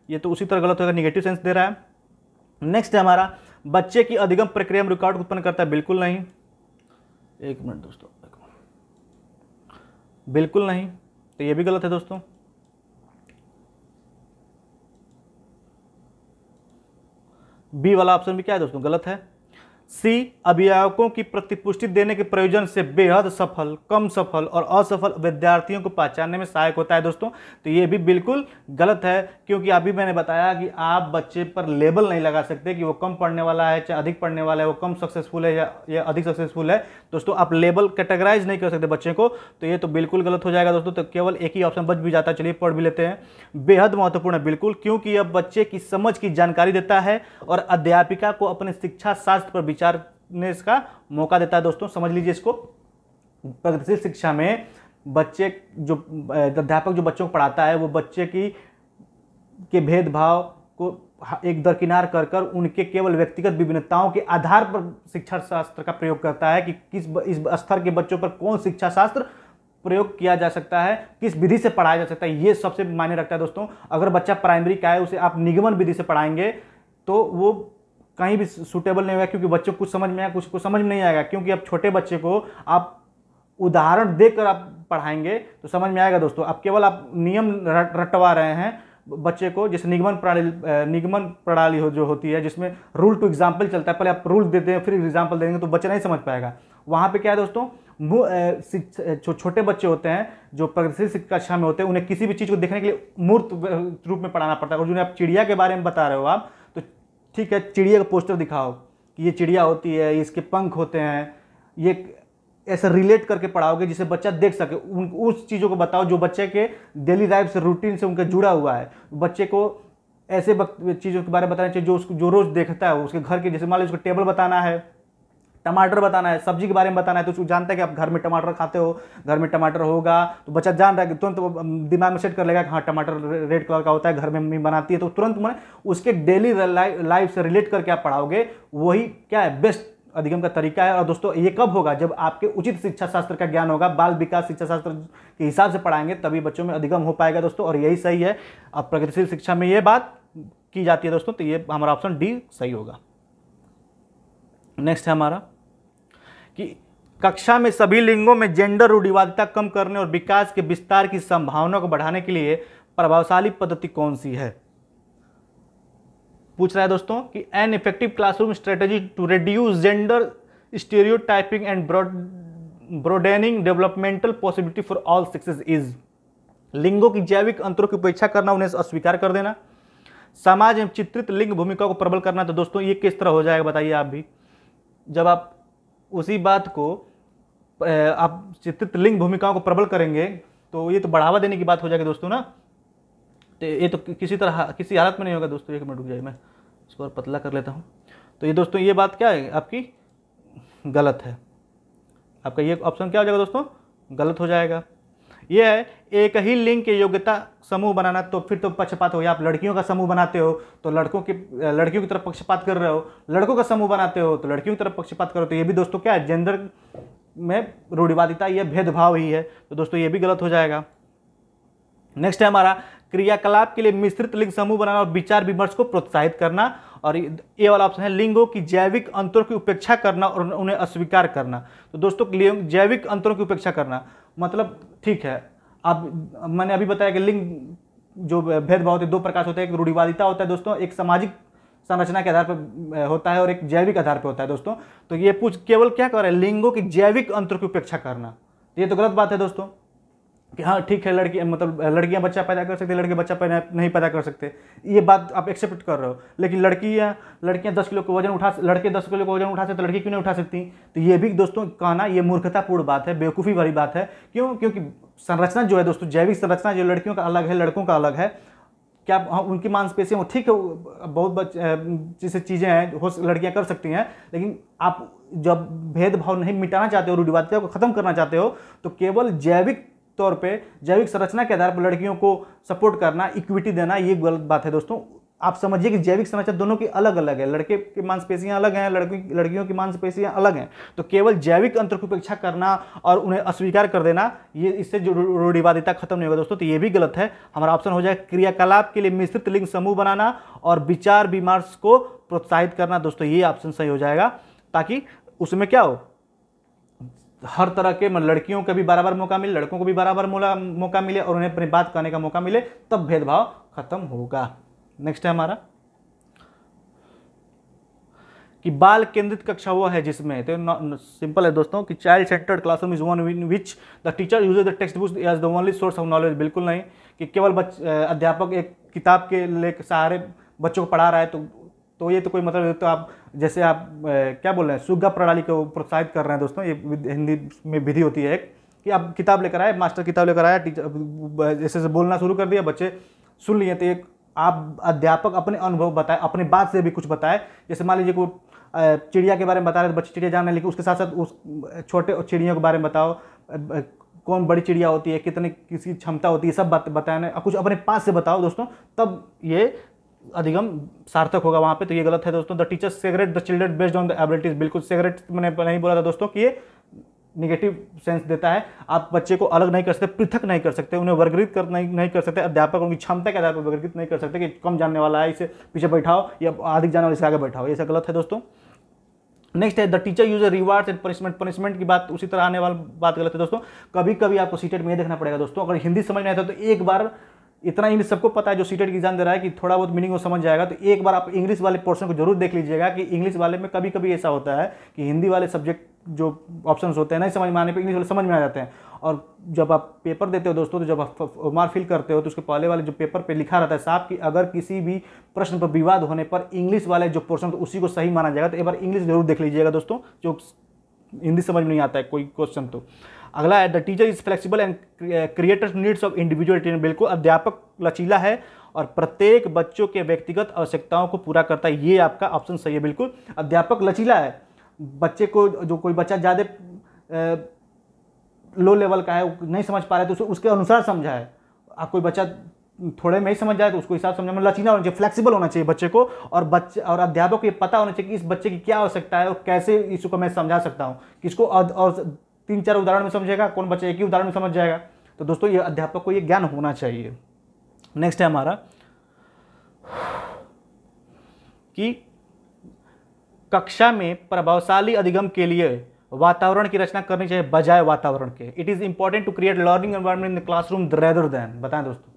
ये तो उसी तरह गलत होगा, निगेटिव सेंस दे रहा है। नेक्स्ट है हमारा, बच्चे की अधिगम प्रक्रिया में रुकावट उत्पन्न करता है, बिल्कुल नहीं। एक मिनट दोस्तों, बिल्कुल नहीं, तो ये भी गलत है दोस्तों। बी वाला ऑप्शन भी क्या है दोस्तों, गलत है। सी, अभिभावकों की प्रतिपुष्टि देने के प्रयोजन से बेहद सफल, कम सफल और असफल विद्यार्थियों को पहचानने में सहायक होता है दोस्तों। तो ये भी बिल्कुल गलत है, क्योंकि अभी मैंने बताया कि आप बच्चे पर लेबल नहीं लगा सकते कि वो कम पढ़ने वाला है चाहे अधिक पढ़ने वाला है, वो कम सक्सेसफुल है या अधिक सक्सेसफुल है। दोस्तों आप लेबल कैटेगराइज नहीं कर सकते बच्चे को, तो ये तो बिल्कुल गलत हो जाएगा दोस्तों। तो केवल एक ही ऑप्शन बच भी जाता है, चलिए पढ़ भी लेते हैं। बेहद महत्वपूर्ण है बिल्कुल, क्योंकि यह बच्चे की समझ की जानकारी देता है और अध्यापिका को अपने शिक्षा शास्त्र पर विचारने का मौका देता है। दोस्तों समझ लीजिए इसको, प्रगतिशील शिक्षा में बच्चे जो अध्यापक जो बच्चों को पढ़ाता है वो बच्चे के भेदभाव को एक दरकिनार कर कर उनके केवल व्यक्तिगत विभिन्नताओं के आधार पर शिक्षा शास्त्र का प्रयोग करता है कि इस स्तर के बच्चों पर कौन शिक्षा शास्त्र प्रयोग किया जा सकता है, किस विधि से पढ़ाया जा सकता है, ये सबसे मायने रखता है दोस्तों। अगर बच्चा प्राइमरी का है उसे आप निगमन विधि से पढ़ाएंगे तो वो कहीं भी सूटेबल नहीं होगा, क्योंकि बच्चों को कुछ समझ में आएगा कुछ को समझ में नहीं आएगा, क्योंकि अब छोटे बच्चे को आप उदाहरण देकर आप पढ़ाएंगे तो समझ में आएगा दोस्तों। अब केवल आप नियम रटवा रहे हैं बच्चे को, जैसे निगमन प्रणाली जो होती है जिसमें रूल टू एग्जाम्पल चलता है, पहले आप रूल देते हैं फिर एग्जाम्पल देंगे तो बच्चा नहीं समझ पाएगा। वहाँ पे क्या है दोस्तों, छोटे बच्चे होते हैं जो प्रगतिशील कक्षा में होते हैं, उन्हें किसी भी चीज़ को देखने के लिए मूर्त रूप में पढ़ाना पड़ता है। और जो आप चिड़िया के बारे में बता रहे हो आप, तो ठीक है चिड़िया का पोस्टर दिखाओ कि ये चिड़िया होती है, इसके पंख होते हैं, ये ऐसे रिलेट करके पढ़ाओगे जिसे बच्चा देख सके। उस चीज़ों को बताओ जो बच्चे के डेली लाइफ से रूटीन से उनका जुड़ा हुआ है। बच्चे को ऐसे चीज़ों के बारे में बताना चाहिए जो रोज़ देखता है। उसके घर के, जैसे मान लो उसको टेबल बताना है, टमाटर बताना है, सब्जी के बारे में बताना है, तो उसको जानता है कि आप घर में टमाटर खाते हो, घर में टमाटर होगा, तो बच्चा जान रहा है कि तुरंत दिमाग में सेट कर लेगा कि हाँ टमाटर रेड कलर का होता है, घर में मम्मी बनाती है, तो तुरंत मैंने उसके डेली लाइफ से रिलेट करके आप पढ़ाओगे। वही क्या है बेस्ट अधिगम का तरीका है। और दोस्तों ये कब होगा, जब आपके उचित शिक्षा शास्त्र का ज्ञान होगा, बाल विकास शिक्षा शास्त्र के हिसाब से पढ़ाएंगे तभी बच्चों में अधिगम हो पाएगा दोस्तों। और यही सही है, अब प्रगतिशील शिक्षा में ये बात की जाती है दोस्तों, तो ये हमारा ऑप्शन डी सही होगा। नेक्स्ट है हमारा कि कक्षा में सभी लिंगों में जेंडर रूढ़िवादिता कम करने और विकास के विस्तार की संभावना को बढ़ाने के लिए प्रभावशाली पद्धति कौन सी है। पूछ रहा है दोस्तों कि an effective classroom strategy to reduce gender stereotyping and broadening developmental possibility for all sexes is. लिंगों की जैविक अंतरों की उपेक्षा करना, उन्हें अस्वीकार कर देना, समाज में चित्रित लिंग भूमिका को प्रबल करना। तो दोस्तों ये किस तरह हो जाएगा बताइए आप भी, जब आप उसी बात को आप चित्रित लिंग भूमिकाओं को प्रबल करेंगे तो ये तो बढ़ावा देने की बात हो जाएगी दोस्तों ना। तो ये तो किसी हालत में नहीं होगा दोस्तों। एक मिनट रुक जाइए, मैं इसको और पतला कर लेता हूँ। तो ये दोस्तों ये बात क्या है आपकी गलत है, आपका ये ऑप्शन क्या हो जाएगा दोस्तों, गलत हो जाएगा। ये है एक ही लिंग के योग्यता समूह बनाना, तो फिर तो पक्षपात हो गया। आप लड़कियों का समूह बनाते हो तो लड़कियों की तरफ पक्षपात कर रहे हो, लड़कों का समूह बनाते हो तो लड़कियों की तरफ पक्षपात करो। तो ये भी दोस्तों क्या है, जेंडर में रूढ़िवादिता, ये भेदभाव ही है। तो दोस्तों ये भी गलत हो जाएगा। नेक्स्ट है हमारा क्रियाकलाप के लिए मिश्रित लिंग समूह बनाना और विचार विमर्श को प्रोत्साहित करना। और ये वाला ऑप्शन है लिंगों की जैविक अंतरों की उपेक्षा करना और उन्हें अस्वीकार करना। तो दोस्तों जैविक अंतरों की उपेक्षा करना मतलब ठीक है, अब मैंने अभी बताया कि लिंग जो भेदभाव होते हैं दो प्रकार होते हैं, एक रूढ़िवादिता होता है दोस्तों, एक सामाजिक संरचना के आधार पर होता है और एक जैविक आधार पर होता है दोस्तों। तो ये केवल क्या कर रहा है, लिंगों की जैविक अंतरों की उपेक्षा करना, ये तो गलत बात है दोस्तों। कि हाँ ठीक है लड़कियां बच्चा पैदा कर सकते, लड़के बच्चा नहीं पैदा कर सकते, ये बात आप एक्सेप्ट कर रहे हो। लेकिन लड़कियां 10 किलो का वजन लड़के 10 किलो का वजन उठा सकते, तो लड़की क्यों नहीं उठा सकती। तो ये भी दोस्तों कहना ये मूर्खतापूर्ण बात है, बेवकूफ़ी वाली बात है। क्यों, क्योंकि संरचना जो है दोस्तों, जैविक संरचना जो लड़कियों का अलग है लड़कों का अलग है। क्या उनकी मांसपेशियां ठीक है, बहुत जैसे चीज़ें हैं लड़कियां कर सकती हैं, लेकिन आप जब भेदभाव नहीं मिटाना चाहते हो, रूढ़िवादिता को खत्म करना चाहते हो, तो केवल जैविक तौर पे जैविक संरचना के आधार पर लड़कियों को सपोर्ट करना, इक्विटी देना, ये गलत बात है दोस्तों। आप समझिए कि जैविक संरचना दोनों की अलग अलग है, लड़के की मांसपेशियां अलग हैं, लड़कियों की मांसपेशियां अलग हैं। तो केवल जैविक अंतर की उपेक्षा करना और उन्हें अस्वीकार कर देना, ये इससे जो रूढ़िवादिता खत्म नहीं होगा दोस्तों। तो ये भी गलत है। हमारा ऑप्शन हो जाएगा क्रियाकलाप के लिए मिश्रित लिंग समूह बनाना और विचार विमर्श को प्रोत्साहित करना। दोस्तों ये ऑप्शन सही हो जाएगा, ताकि उसमें क्या हो, हर तरह के लड़कियों को भी बराबर मौका मिले, लड़कों को भी बराबर मौका मिले और उन्हें अपनी बात कहने का मौका मिले, तब भेदभाव खत्म होगा। नेक्स्ट है हमारा कि बाल केंद्रित कक्षा वो है जिसमें, तो सिंपल है दोस्तों कि child centred classroom is one in which the teacher uses the text book as the only source of knowledge. बिल्कुल नहीं कि केवल अध्यापक एक किताब के ले सहारे बच्चों को पढ़ा रहा है, तो ये तो कोई मतलब, तो आप जैसे आप क्या बोल रहे हैं, सुग्गा प्रणाली को प्रोत्साहित कर रहे हैं दोस्तों। ये हिंदी में विधि होती है एक कि आप किताब लेकर आए, मास्टर किताब लेकर आया, टीचर जैसे बोलना शुरू कर दिया, बच्चे सुन लिए, तो एक आप अध्यापक अपने अनुभव बताए, अपने बात से भी कुछ बताए। जैसे मान लीजिए कोई चिड़िया के बारे में बता रहे, तो बच्चे चिड़िया जान रहे, लेकिन उसके साथ साथ उस छोटे चिड़ियों के बारे में बताओ, कौन बड़ी चिड़िया होती है, कितनी किसकी क्षमता होती है, सब बात बताना, कुछ अपने पास से बताओ दोस्तों, तब ये अधिगम सार्थक होगा वहाँ पे। तो ये गलत है दोस्तों। The teacher segregate the children based on the abilities. बिल्कुल सेग्रेट मैंने नहीं बोला था दोस्तों कि ये निगेटिव सेंस देता है। आप बच्चे को अलग नहीं कर सकते, पृथक नहीं कर सकते, उन्हें वर्गीकृत कर नहीं कर सकते। अध्यापक उनकी क्षमता के आधार पर वर्गीकृत नहीं कर सकते कि कम जानने वाला है इसे पीछे बैठाओ या अधिक जानने वाले इसे आगे बैठाओ, ये सब गलत है दोस्तों। नेक्स्ट है the teacher use rewards and punishment. Punishment की बात उसी तरह आने वाली बात गलत है दोस्तों। कभी कभी आपको सीटेट में ये देखना पड़ेगा दोस्तों, अगर हिंदी समझ नहीं आता तो एक बार, इतना इंग्लिश सबको पता है जो सीटेट की एग्जाम दे रहा है कि थोड़ा बहुत मीनिंग वो समझ जाएगा, तो एक बार आप इंग्लिश वाले पोर्शन को जरूर देख लीजिएगा कि इंग्लिश वाले में कभी कभी ऐसा होता है कि हिंदी वाले सब्जेक्ट जो ऑप्शंस होते हैं नहीं समझ में आने पे इंग्लिश वाले समझ में आ जाते हैं। और जब आप पेपर देते हो दोस्तों, तो जब आप मार्क फिल करते हो तो उसके पहले वाले जो पेपर पे लिखा रहता है साफ कि अगर किसी भी प्रश्न पर विवाद होने पर इंग्लिश वाले जो पोर्शन तो उसी को सही माना जाएगा। तो एक बार इंग्लिश जरूर देख लीजिएगा दोस्तों, जो हिंदी समझ में नहीं आता है कोई क्वेश्चन। तो अगला है the teacher is flexible and creators needs of individual training. बिल्कुल अध्यापक लचीला है और प्रत्येक बच्चों के व्यक्तिगत आवश्यकताओं को पूरा करता है। ये आपका ऑप्शन सही है। बिल्कुल अध्यापक लचीला है, बच्चे को जो कोई बच्चा ज़्यादा लो लेवल का है, नहीं समझ पा रहा है, तो उसके अनुसार समझा है। आप कोई बच्चा थोड़े में ही समझ जाए तो उसको हिसाब समझने में लचीला होना चाहिए, फ्लेक्सिबल होना चाहिए बच्चे को। और बच्चे और अध्यापक को ये पता होना चाहिए कि इस बच्चे की क्या आवश्यकता है और कैसे इसको मैं समझा सकता हूँ। किसको और 3-4 उदाहरण में समझेगा, कौन बच्चा एक ही उदाहरण में समझ जाएगा। तो दोस्तों ये अध्यापक को ये ज्ञान होना चाहिए। नेक्स्ट है हमारा कि कक्षा में प्रभावशाली अधिगम के लिए वातावरण की रचना करनी चाहिए बजाय वातावरण के। It is important to create learning environment in the classroom rather than. बताएं दोस्तों,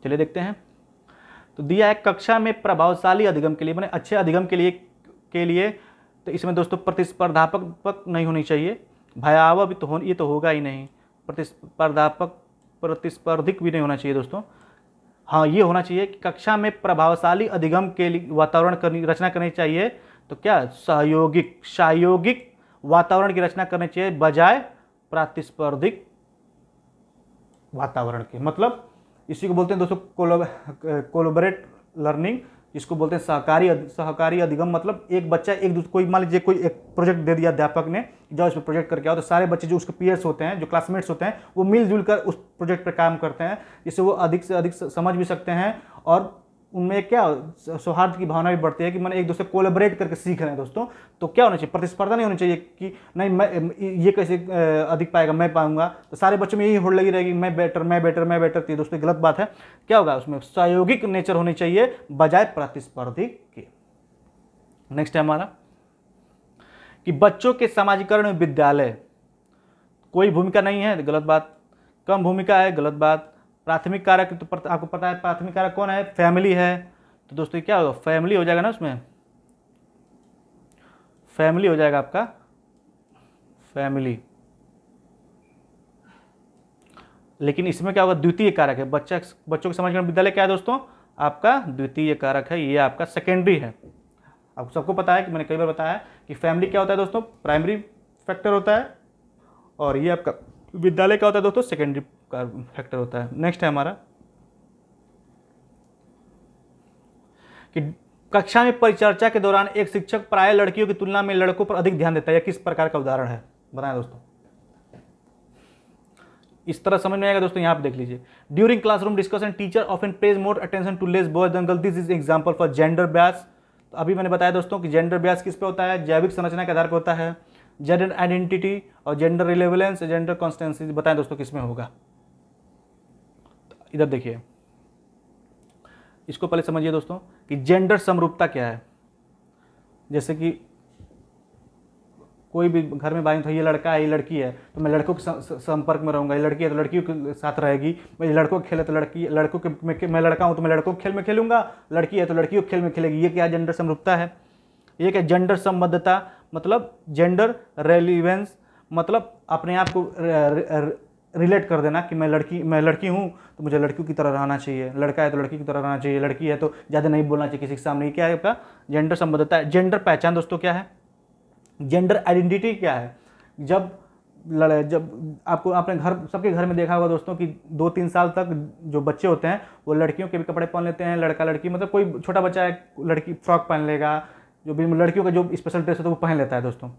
चलिए देखते हैं। तो दिया है कक्षा में प्रभावशाली अधिगम के लिए, माने अच्छे अधिगम के लिए तो इसमें दोस्तों प्रतिस्पर्धात्मक नहीं होनी चाहिए, भयावह भी तो ये तो होगा ही नहीं, प्रतिस्पर्धिक भी नहीं होना चाहिए दोस्तों। हाँ ये होना चाहिए कि कक्षा में प्रभावशाली अधिगम के लिए वातावरण रचना करनी चाहिए। तो क्या सहयोगिक वातावरण की रचना करनी चाहिए बजाय प्रतिस्पर्धिक वातावरण के। मतलब इसी को बोलते हैं दोस्तों कोलैबोरेट लर्निंग, इसको बोलते हैं सहकारी अधिगम। मतलब एक बच्चा एक दूसरे, कोई मान लीजिए कोई एक प्रोजेक्ट दे दिया अध्यापक ने, जाओ इस पर प्रोजेक्ट करके आओ, तो सारे बच्चे जो उसके पीयर्स होते हैं, जो क्लासमेट्स होते हैं, वो मिलजुल कर उस प्रोजेक्ट पर काम करते हैं, जिससे वो अधिक से अधिक समझ भी सकते हैं और उनमें क्या सौहार्द की भावना भी बढ़ती है कि मैंने एक दूसरे कोलैबोरेट करके सीख रहे हैं दोस्तों। तो क्या होना चाहिए, प्रतिस्पर्धा नहीं होनी चाहिए कि नहीं मैं ये कैसे अधिक पाएगा मैं पाऊंगा, तो सारे बच्चों में यही होड़ लगी रहेगी मैं बेटर। तो दोस्तों गलत बात है। क्या होगा उसमें सहयोगिक नेचर होनी चाहिए बजाय प्रतिस्पर्धी के। नेक्स्ट है हमारा कि बच्चों के समाजीकरण में विद्यालय कोई भूमिका नहीं है, गलत बात। कम भूमिका है, गलत बात। प्राथमिक कारक तो आपको पता है प्राथमिक कारक कौन है, फैमिली है। तो दोस्तों क्या होगा, फैमिली हो जाएगा ना, उसमें फैमिली हो जाएगा आपका फैमिली। लेकिन इसमें क्या होगा, द्वितीय कारक है। बच्चों के समाजीकरण विद्यालय क्या है दोस्तों, आपका द्वितीय कारक है, ये आपका सेकेंडरी है। आपको सबको पता है कि मैंने कई बार बताया कि फैमिली क्या होता है दोस्तों, प्राइमरी फैक्टर होता है, और ये आपका विद्यालय क्या होता है दोस्तों, सेकेंडरी का फैक्टर होता है। नेक्स्ट है हमारा कि कक्षा में परिचर्चा के दौरान एक शिक्षक प्राय लड़कियों की तुलना में लड़कों पर अधिक ध्यान देता है। किस प्रकार का उदाहरण है, बताएं दोस्तों। इस तरह समझ में आएगा दोस्तों, यहां पर देख लीजिए। During classroom discussion teacher often pays more attention to less boys than girls. This is example for gender bias. तो अभी मैंने बताया दोस्तों कि जेंडर बायस किस पे होता है, जैविक संरचना के आधार पर होता है। जेंडर आइडेंटिटी और जेंडर रिलेवेंस, जेंडर कॉन्स्टेंसी, बताएं दोस्तों किसमें होगा। इधर देखिए, इसको पहले समझिए दोस्तों कि जेंडर समरूपता क्या है। जैसे कि कोई भी घर में बात हो, ये लड़का है ये लड़की है तो मैं लड़कों के संपर्क में रहूँगा, ये लड़की है तो लड़कियों के साथ रहेगी, मैं लड़कों के खेल है तो लड़कों के मैं लड़का हूँ तो मैं लड़कों के खेल में खेलूंगा, लड़की है तो लड़कियों के खेल में खेलेगी। ये क्या जेंडर समरूपता है, ये क्या जेंडर संबद्धता, मतलब जेंडर रेलिवेंस, मतलब अपने आप को रिलेट कर देना कि मैं लड़की हूँ तो मुझे लड़कियों की तरह रहना चाहिए, लड़का है तो लड़की की तरह रहना चाहिए, लड़की है तो ज़्यादा नहीं बोलना चाहिए किसी के सामने। क्या है आपका जेंडर संबद्धता है। जेंडर पहचान दोस्तों क्या है, जेंडर आइडेंटिटी क्या है। जब आपको अपने घर सबके घर में देखा होगा दोस्तों कि 2-3 साल तक जो बच्चे होते हैं वो लड़कियों के भी कपड़े पहन लेते हैं, लड़का लड़की, मतलब कोई छोटा बच्चा है लड़की फ्रॉक पहन लेगा, जो भी लड़कियों का जो स्पेशल ड्रेस होता है वो पहन लेता है दोस्तों।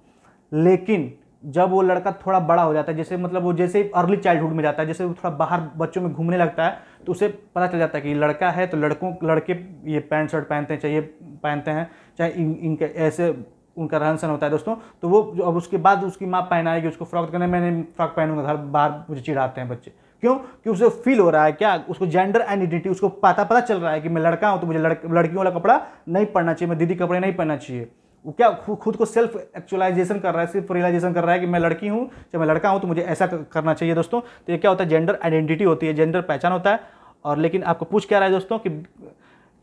लेकिन जब वो लड़का थोड़ा बड़ा हो जाता है, जैसे मतलब वो जैसे अर्ली चाइल्डहुड में जाता है, जैसे वो थोड़ा बाहर बच्चों में घूमने लगता है तो उसे पता चल जाता है कि लड़का है तो लड़के ये पैंट शर्ट पहनते हैं, चाहिए पहनते हैं, चाहे इनके ऐसे उनका रहन सहन होता है दोस्तों। तो वो अब उसके बाद उसकी माँ पहनाएगी उसको फ्रॉक, करने मैंने फ्रॉक पहनूंगा, घर बाहर मुझे चिढ़ाते हैं बच्चे, क्यों कि उसे फील हो रहा है क्या, उसको जेंडर आइडेंटिटी, उसको पता चल रहा है कि मैं लड़का हूँ तो मुझे लड़कियों वाला कपड़ा नहीं पहनना चाहिए, मैं दीदी कपड़े नहीं पहनना चाहिए। वो क्या खुद को सेल्फ एक्चुअलाइजेशन कर रहा है, सिर्फ रियलाइजेशन कर रहा है कि मैं लड़की हूँ चाहे मैं लड़का हूँ तो मुझे ऐसा करना चाहिए दोस्तों। तो ये क्या होता है, जेंडर आइडेंटिटी होती है, जेंडर पहचान होता है। और लेकिन आपको पूछ क्या रहा है दोस्तों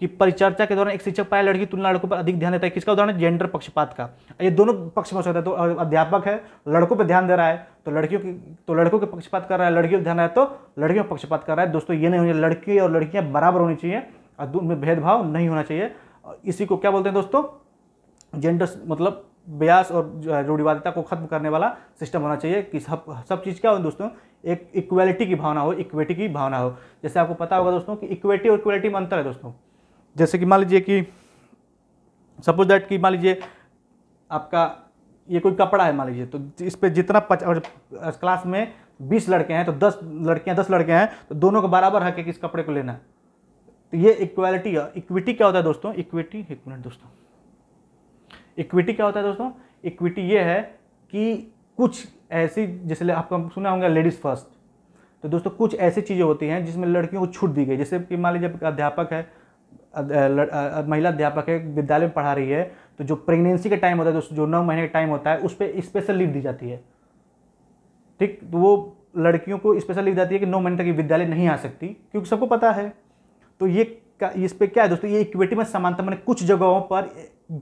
कि परिचर्चा के दौरान एक शिक्षक प्राय लड़की तुलना लड़कों पर अधिक ध्यान देता है। किसका उदाहरण है, जेंडर पक्षपात का। ये दोनों पक्ष में हो सकता है, तो अध्यापक है लड़कों पर ध्यान दे रहा है तो लड़कों के पक्षपात कर रहा है, लड़कियों पर ध्यान रहा है तो लड़कियों पर पक्षपात कर रहा है। दोस्तों ये नहीं होनी, लड़के और लड़कियां बराबर होनी चाहिए और उनमें भेदभाव नहीं होना चाहिए। इसी को क्या बोलते हैं दोस्तों, जेंडर, मतलब ब्यास और रूढ़िवादिता को खत्म करने वाला सिस्टम होना चाहिए कि सब चीज़ क्या हो दोस्तों, एक इक्वलिटी की भावना हो, इक्विटी की भावना हो। जैसे आपको पता होगा दोस्तों कि इक्विटी और इक्वलिटी में अंतर है दोस्तों। जैसे कि मान लीजिए कि सपोज दैट कि मान लीजिए आपका ये कोई कपड़ा है मान लीजिए, तो इस पर जितना क्लास में 20 लड़के हैं तो 10 लड़कियां 10 लड़के हैं तो दोनों को बराबर हक है कि इस कपड़े को लेना। तो ये इक्वालिटी है। इक्विटी क्या होता है दोस्तों, इक्विटी, एक मिनट दोस्तों, इक्विटी क्या होता है दोस्तों, इक्विटी ये है कि कुछ ऐसी, जैसे आपको सुना होगा लेडीज फर्स्ट, तो दोस्तों कुछ ऐसी चीज़ें होती हैं जिसमें लड़कियों को छूट दी गई। जैसे कि मान लीजिए अध्यापक है, महिला अध्यापक है, विद्यालय में पढ़ा रही है, तो जो प्रेगनेंसी का टाइम होता है दोस्तों, जो 9 महीने का टाइम होता है, उस पर स्पेशल लीव दी जाती है। ठीक, तो वो लड़कियों को स्पेशल लीव जाती है कि 9 महीने तक विद्यालय नहीं आ सकती, क्योंकि सबको पता है। तो ये इस पर क्या है दोस्तों, ये इक्विटी में समानता, मैंने कुछ जगहों पर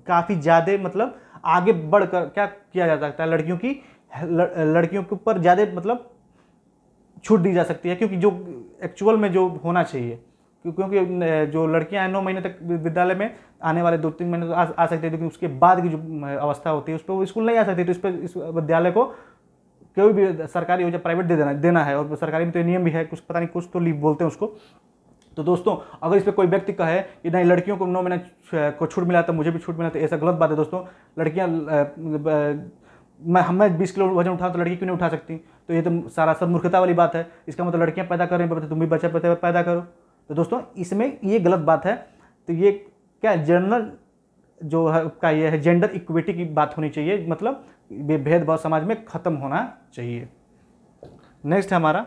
काफ़ी ज़्यादा मतलब आगे बढ़कर क्या किया जा सकता है, लड़कियों के ऊपर ज़्यादा मतलब छूट दी जा सकती है, क्योंकि जो एक्चुअल में जो होना चाहिए, क्योंकि जो लड़कियां 9 महीने तक विद्यालय में आने वाले 2-3 महीने तो आ सकती है, लेकिन उसके बाद की जो अवस्था होती है उस पर वो स्कूल नहीं आ सकती। तो इस विद्यालय को कोई भी सरकारी हो या प्राइवेट देना है, और सरकारी में तो नियम भी है, कुछ पता नहीं कुछ तो लीव बोलते हैं उसको। तो दोस्तों अगर इस पर कोई व्यक्ति कहे कि नहीं लड़कियों को 9 महीने को छूट मिला तो मुझे भी छूट मिला, तो ऐसा गलत बात है दोस्तों। लड़कियां मैं 20 किलो वजन उठाऊं तो लड़की क्यों नहीं उठा सकती, तो ये तो सारा सब मूर्खता वाली बात है। इसका मतलब लड़कियां पैदा कर रही हैं, तुम भी बच्चा पैदा करो। तो दोस्तों इसमें ये गलत बात है। तो ये क्या जनरल जो है का ये है, जेंडर इक्विटी की बात होनी चाहिए, मतलब भेदभाव समाज में खत्म होना चाहिए। नेक्स्ट है हमारा,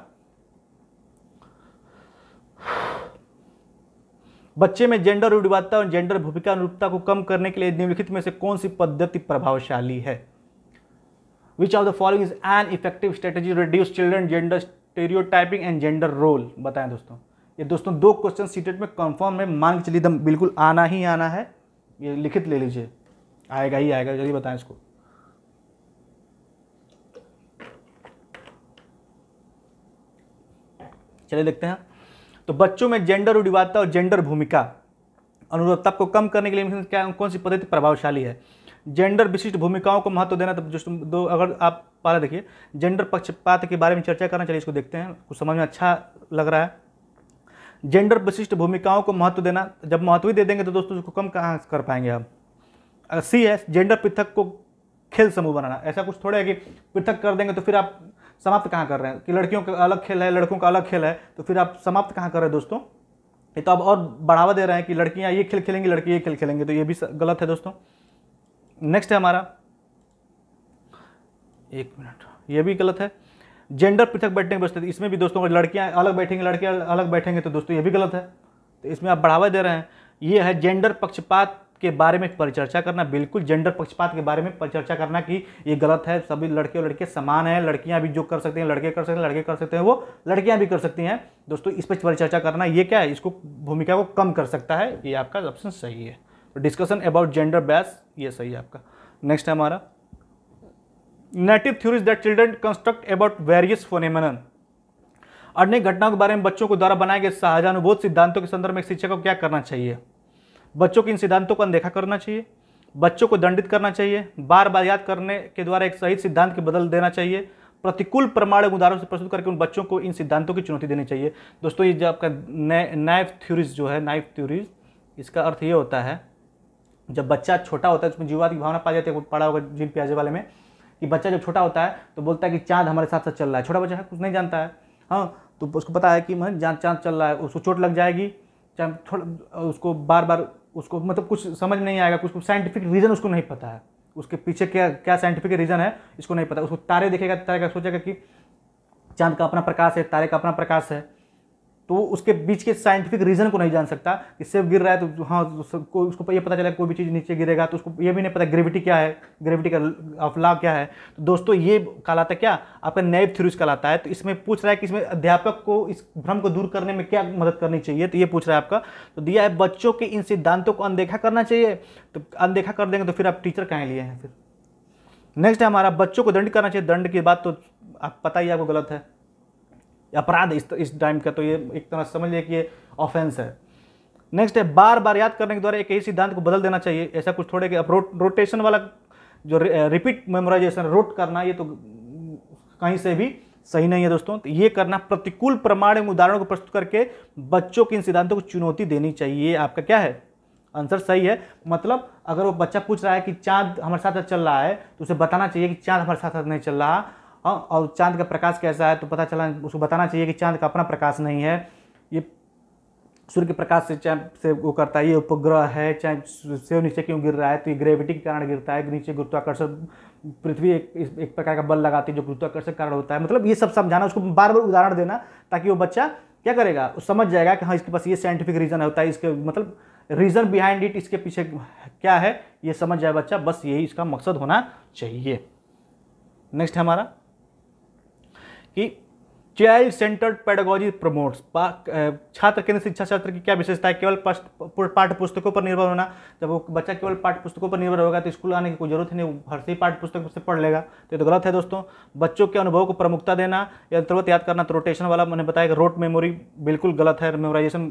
बच्चे में जेंडर रूढ़िवादिता और जेंडर भूमिका अनुरूपता को कम करने के लिए निम्नलिखित में से कौन सी पद्धति प्रभावशाली है। Which of the following is an effective strategy to reduce children gender stereotyping and gender role. बताएं दोस्तों, ये दोस्तों 2 क्वेश्चन सीटेट में कंफर्म है, मान के चलिए एकदम बिल्कुल आना ही आना है, ये लिखित ले लीजिए, आएगा ही आएगा। जल्दी बताएं इसको। चलिए देखते हैं। तो बच्चों में जेंडर रूढ़िवादिता और जेंडर भूमिका अनुरूपता को कम करने के लिए क्या कौन सी पद्धति प्रभावशाली है। जेंडर विशिष्ट भूमिकाओं को महत्व देना। तो जो अगर आप पहले देखिए जेंडर पक्षपात के बारे में चर्चा करना, चलिए इसको देखते हैं, कुछ समझ में अच्छा लग रहा है। जेंडर विशिष्ट भूमिकाओं को महत्व देना, जब महत्व ही दे देंगे तो दोस्तों उसको कम कहाँ कर पाएंगे हम। सी है जेंडर पृथक को खेल समूह बनाना। ऐसा कुछ थोड़ा है कि पृथक कर देंगे तो फिर आप समाप्त कहाँ कर रहे हैं, कि लड़कियों का अलग खेल है लड़कों का अलग खेल है, तो फिर आप समाप्त कहाँ कर रहे हैं दोस्तों। ये तो आप और बढ़ावा दे रहे हैं कि लड़कियाँ ये खेल खेलेंगी लड़के ये खेल खेलेंगे, तो ये भी गलत है दोस्तों। नेक्स्ट है हमारा, एक मिनट, ये भी गलत है। जेंडर पृथक बैठने की व्यवस्था, इसमें भी दोस्तों लड़कियां अलग बैठेंगे लड़के अलग बैठेंगे, तो दोस्तों ये भी गलत है, तो इसमें आप बढ़ावा दे रहे हैं। ये है जेंडर पक्षपात के बारे में परिचर्चा करना, बिल्कुल जेंडर पक्षपात के बारे में परिचर्चा करना कि ये गलत है, सभी लड़के और लड़के समान हैं, लड़कियां भी जो कर सकते हैं लड़के कर सकते हैं, लड़के कर सकते हैं वो लड़कियां भी कर सकती हैं। दोस्तों इस पर परिचर्चा करना ये क्या है, इसको भूमिका को कम कर सकता है, ये आपका ऑप्शन सही है। तो डिस्कशन अबाउट जेंडर बैस ये सही है आपका। नेक्स्ट है हमारा native theories that children construct about various phenomenon. अनेक घटनाओं के बारे में बच्चों को द्वारा बनाए गए सहजानुभूत सिद्धांतों के संदर्भ में शिक्षक को क्या करना चाहिए? बच्चों के इन सिद्धांतों को अनदेखा करना चाहिए, बच्चों को दंडित करना चाहिए, बार बार याद करने के द्वारा एक सही सिद्धांत के बदल देना चाहिए, प्रतिकूल प्रमाणिक उदाहरण से प्रस्तुत करके उन बच्चों को इन सिद्धांतों की चुनौती देनी चाहिए। दोस्तों ये जो आपका नाइव थ्योरीज जो है, नाइव थ्योरीज, इसका अर्थ ये होता है जब बच्चा छोटा होता है उसमें जीववाद की भावना पाई जाती है, पढ़ा होगा जीन पियाजे वाले में कि बच्चा जब छोटा होता है तो बोलता है कि चांद हमारे साथ साथ चल रहा है। छोटा बच्चा है, कुछ नहीं जानता है, हाँ, तो उसको पता है कि चांद चल रहा है, उसको चोट लग जाएगी, चाहे थोड़ा उसको बार बार उसको मतलब कुछ समझ नहीं आएगा, कुछ साइंटिफिक रीज़न उसको नहीं पता है, उसके पीछे क्या क्या साइंटिफिक रीज़न है इसको नहीं पता। उसको तारे देखेगा, तारे का सोचेगा कि चांद का अपना प्रकाश है, तारे का अपना प्रकाश है, तो उसके बीच के साइंटिफिक रीज़न को नहीं जान सकता कि सेब गिर रहा है तो हाँ उसको ये पता चला कोई भी चीज़ नीचे गिरेगा तो उसको ये भी नहीं पता ग्रेविटी क्या है, ग्रेविटी का ऑफ लॉ क्या है। तो दोस्तों ये कहलाता है क्या, आपका नैव थ्योरीज कहलाता है। तो इसमें पूछ रहा है कि इसमें अध्यापक को इस भ्रम को दूर करने में क्या मदद करनी चाहिए, तो ये पूछ रहा है आपका। तो दिया है बच्चों के इन सिद्धांतों को अनदेखा करना चाहिए, तो अनदेखा कर देंगे तो फिर आप टीचर कहाँ लिए हैं फिर। नेक्स्ट है हमारा बच्चों को दंड करना चाहिए। दंड की बात तो आप पता ही आपको गलत है, अपराध इस टाइम का, तो ये एक तरह समझ लिया कि ये ऑफेंस है। नेक्स्ट है बार बार याद करने के द्वारा एक ही सिद्धांत को बदल देना चाहिए। ऐसा कुछ थोड़े कि रोटेशन वाला जो रिपीट मेमोराइजेशन रोट करना, ये तो कहीं से भी सही नहीं है दोस्तों। तो ये करना प्रतिकूल प्रमाण एवं उदाहरणों को प्रस्तुत करके बच्चों के इन सिद्धांतों को चुनौती देनी चाहिए। आपका क्या है आंसर सही है। मतलब अगर वो बच्चा पूछ रहा है कि चांद हमारे साथ चल रहा है तो उसे बताना चाहिए कि चांद हमारे साथ नहीं चल रहा, और चांद का प्रकाश कैसा है तो पता चला, उसको बताना चाहिए कि चांद का अपना प्रकाश नहीं है, ये सूर्य के प्रकाश से वो करता है, ये उपग्रह है, चाहे से नीचे क्यों गिर रहा है तो ये ग्रेविटी के कारण गिरता है, नीचे गुरुत्वाकर्षण, पृथ्वी एक प्रकार का बल लगाती है जो गुरुत्वाकर्षण के कारण होता है। मतलब ये सब समझाना, उसको बार बार उदाहरण देना ताकि वो बच्चा क्या करेगा, वो समझ जाएगा कि हाँ इसके पास ये साइंटिफिक रीज़न होता है, इसके मतलब रीज़न बिहाइंड इट, इसके पीछे क्या है ये समझ जाए बच्चा, बस यही इसका मकसद होना चाहिए। नेक्स्ट है हमारा कि चाइल्ड सेंटर्ड पेडागोजी प्रमोट्स, छात्र केंद्रित शिक्षा शास्त्र की क्या विशेषता है? केवल पाठ्य पुस्तकों पर निर्भर होना। जब वो बच्चा केवल पाठ्य पुस्तकों पर निर्भर होगा तो स्कूल आने की कोई जरूरत ही नहीं, वो हर से ही पाठ्य पुस्तक से पढ़ लेगा, तो ये तो गलत है दोस्तों। बच्चों के अनुभव को प्रमुखता देना या तुरंत याद करना, तो रोटेशन वाला मैंने बताया कि रोट मेमोरी बिल्कुल गलत है, मेमोराइजेशन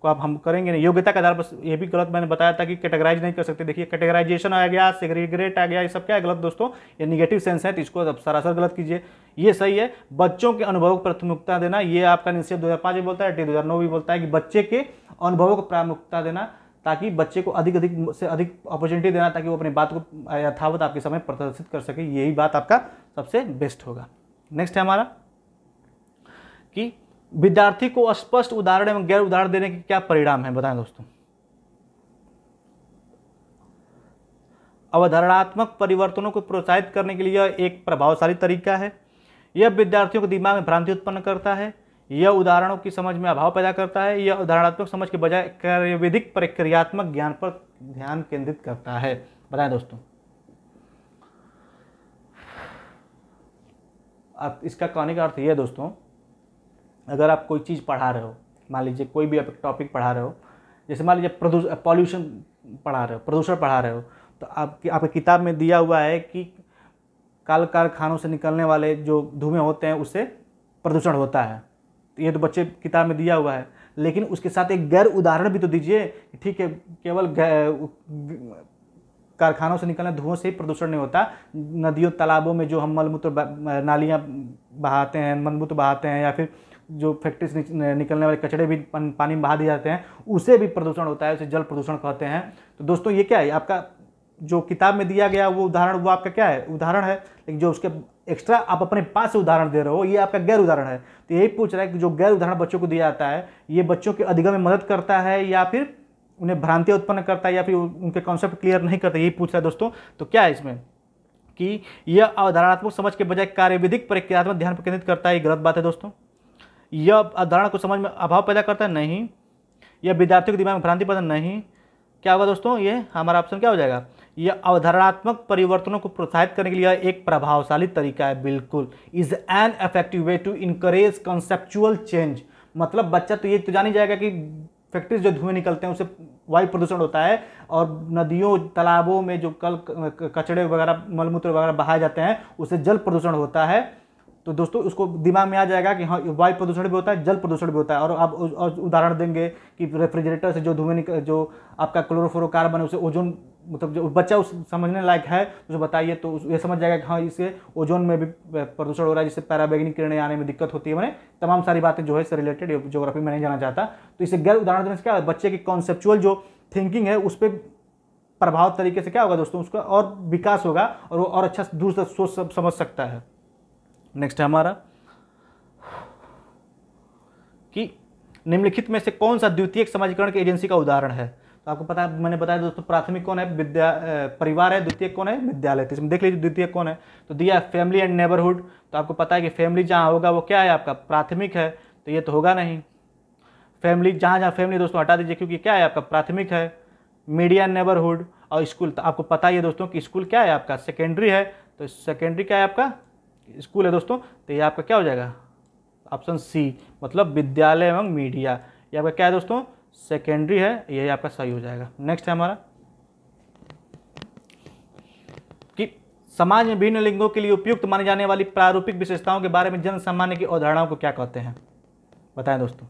को आप हम करेंगे नहीं। योग्यता के आधार पर ये भी गलत, मैंने बताया था कि कैटेगराइज नहीं कर सकते। देखिए कैटेगराइजेशन आ गया, सेग्रीगेट आ गया, ये सब क्या है गलत दोस्तों, ये निगेटिव सेंस है, तो इसको अब सरासर गलत कीजिए। ये सही है, बच्चों के अनुभवों को प्राथमिकता देना, ये आपका निश्चय 2005 भी बोलता है, 2009 भी बोलता है कि बच्चे के अनुभवों को प्राथमिकता देना ताकि बच्चे को अधिक से अधिक अपॉर्चुनिटी देना ताकि वो अपनी बात को यथावत आपके सामने प्रदर्शित कर सके, यही बात आपका सबसे बेस्ट होगा। नेक्स्ट है हमारा कि विद्यार्थी को स्पष्ट उदाहरण एवं गैर उदाहरण देने के क्या परिणाम है, बताएं दोस्तों। अवधारणात्मक परिवर्तनों को प्रोत्साहित करने के लिए यह एक प्रभावशाली तरीका है। यह विद्यार्थियों के दिमाग में भ्रांति उत्पन्न करता है, यह उदाहरणों की समझ में अभाव पैदा करता है, यह उदाहरणात्मक समझ के बजाय कार्यविधिक प्रक्रियात्मक ज्ञान पर ध्यान केंद्रित करता है। बताएं दोस्तों। अब इसका कहने का अर्थ यह है दोस्तों, अगर आप कोई चीज़ पढ़ा रहे हो, मान लीजिए कोई भी आप टॉपिक पढ़ा रहे हो, जैसे मान लीजिए पॉल्यूशन पढ़ा रहे हो, प्रदूषण पढ़ा रहे हो, तो आपकी किताब में दिया हुआ है कि कल कारखानों से निकलने वाले जो धुएं होते हैं उससे प्रदूषण होता है, तो ये तो बच्चे किताब में दिया हुआ है, लेकिन उसके साथ एक गैर उदाहरण भी तो दीजिए। ठीक है, केवल कारखानों से निकलने धुओं से ही प्रदूषण नहीं होता, नदियों तालाबों में जो हम मलमूत्र नालियाँ बहाते हैं, मलमूत्र बहाते हैं, या फिर जो फैक्ट्री से निकलने वाले कचड़े भी पानी में बहा दिए जाते हैं, उसे भी प्रदूषण होता है, उसे जल प्रदूषण कहते हैं। तो दोस्तों ये क्या है, आपका जो किताब में दिया गया वो उदाहरण, वो आपका क्या है, उदाहरण है, लेकिन जो उसके एक्स्ट्रा आप अपने पास से उदाहरण दे रहे हो ये आपका गैर उदाहरण है। तो यही पूछ रहा है कि जो गैर उदाहरण बच्चों को दिया जाता है ये बच्चों के अधिगम में मदद करता है या फिर उन्हें भ्रांतियाँ उत्पन्न करता है या फिर उनके कॉन्सेप्ट क्लियर नहीं करता, यही पूछ रहा है दोस्तों। तो क्या है इसमें कि यह अवधारणात्मक समझ के बजाय कार्यविधिक प्रक्रियात्मक ध्यान पर केंद्रित करता है, ये गलत बात है दोस्तों। यह अवधारणा को समझ में अभाव पैदा करता है, नहीं। यह विद्यार्थियों के दिमाग में भ्रांति पैदा नहीं। क्या होगा दोस्तों, ये हमारा ऑप्शन क्या हो जाएगा, ये अवधारणात्मक परिवर्तनों को प्रोत्साहित करने के लिए एक प्रभावशाली तरीका है। बिल्कुल, is an effective way to encourage conceptual change. मतलब बच्चा तो ये तो जान ही जाएगा कि फैक्ट्री जो धुएं निकलते हैं उससे वायु प्रदूषण होता है, और नदियों तालाबों में जो कचड़े वगैरह मलमूत्र वगैरह बहाए जाते हैं उससे जल प्रदूषण होता है। तो दोस्तों उसको दिमाग में आ जाएगा कि हाँ वायु प्रदूषण भी होता है, जल प्रदूषण भी होता है। और आप उदाहरण देंगे कि रेफ्रिजरेटर से जो धुएं जो आपका क्लोरोफ्लोरोकार्बन है उसे ओजोन, मतलब जो बच्चा उस समझने लायक है उसे बताइए तो ये समझ जाएगा कि हाँ इससे ओजोन में भी प्रदूषण हो रहा है, जिससे पैराबैंगनी किरणें आने में दिक्कत होती है। मैंने तमाम सारी बातें जो है इससे रिलेटेड ज्योग्राफी में नहीं जाना चाहता, तो इसे गैर उदाहरण देने से क्या बच्चे की कॉन्सेप्चुअल जो थिंकिंग है उस पर प्रभाव तरीके से क्या होगा दोस्तों, उसका और विकास होगा और वो और अच्छा दूर से सोच समझ सकता है। नेक्स्ट है हमारा कि निम्नलिखित में से कौन सा द्वितीयक समाजीकरण की एजेंसी का उदाहरण है। तो आपको पता है, मैंने बताया दोस्तों, प्राथमिक कौन है, परिवार है, द्वितीयक कौन है, विद्यालय। तो इसमें देख लीजिए द्वितीयक कौन है, तो दिया फैमिली एंड नेबरहुड। तो आपको पता है कि फैमिली जहाँ होगा वो क्या है आपका प्राथमिक है, तो ये तो होगा नहीं। फैमिली जहाँ जहाँ फैमिली दोस्तों हटा दीजिए क्योंकि क्या है आपका प्राथमिक है। मीडिया नेबरहुड और स्कूल, तो आपको पता ही है दोस्तों कि स्कूल क्या है आपका सेकेंडरी है, तो सेकेंडरी क्या है आपका स्कूल है दोस्तों। तो ये आपका क्या हो जाएगा ऑप्शन सी, मतलब विद्यालय एवं मीडिया, ये आपका क्या है दोस्तों सेकेंडरी है, ये आपका सही हो जाएगा। नेक्स्ट है हमारा कि समाज में विभिन्न लिंगों के लिए उपयुक्त मानी जाने वाली प्रारूपिक विशेषताओं के बारे में जन सामान्य की अवधारणाओं को क्या कहते हैं, बताएं दोस्तों।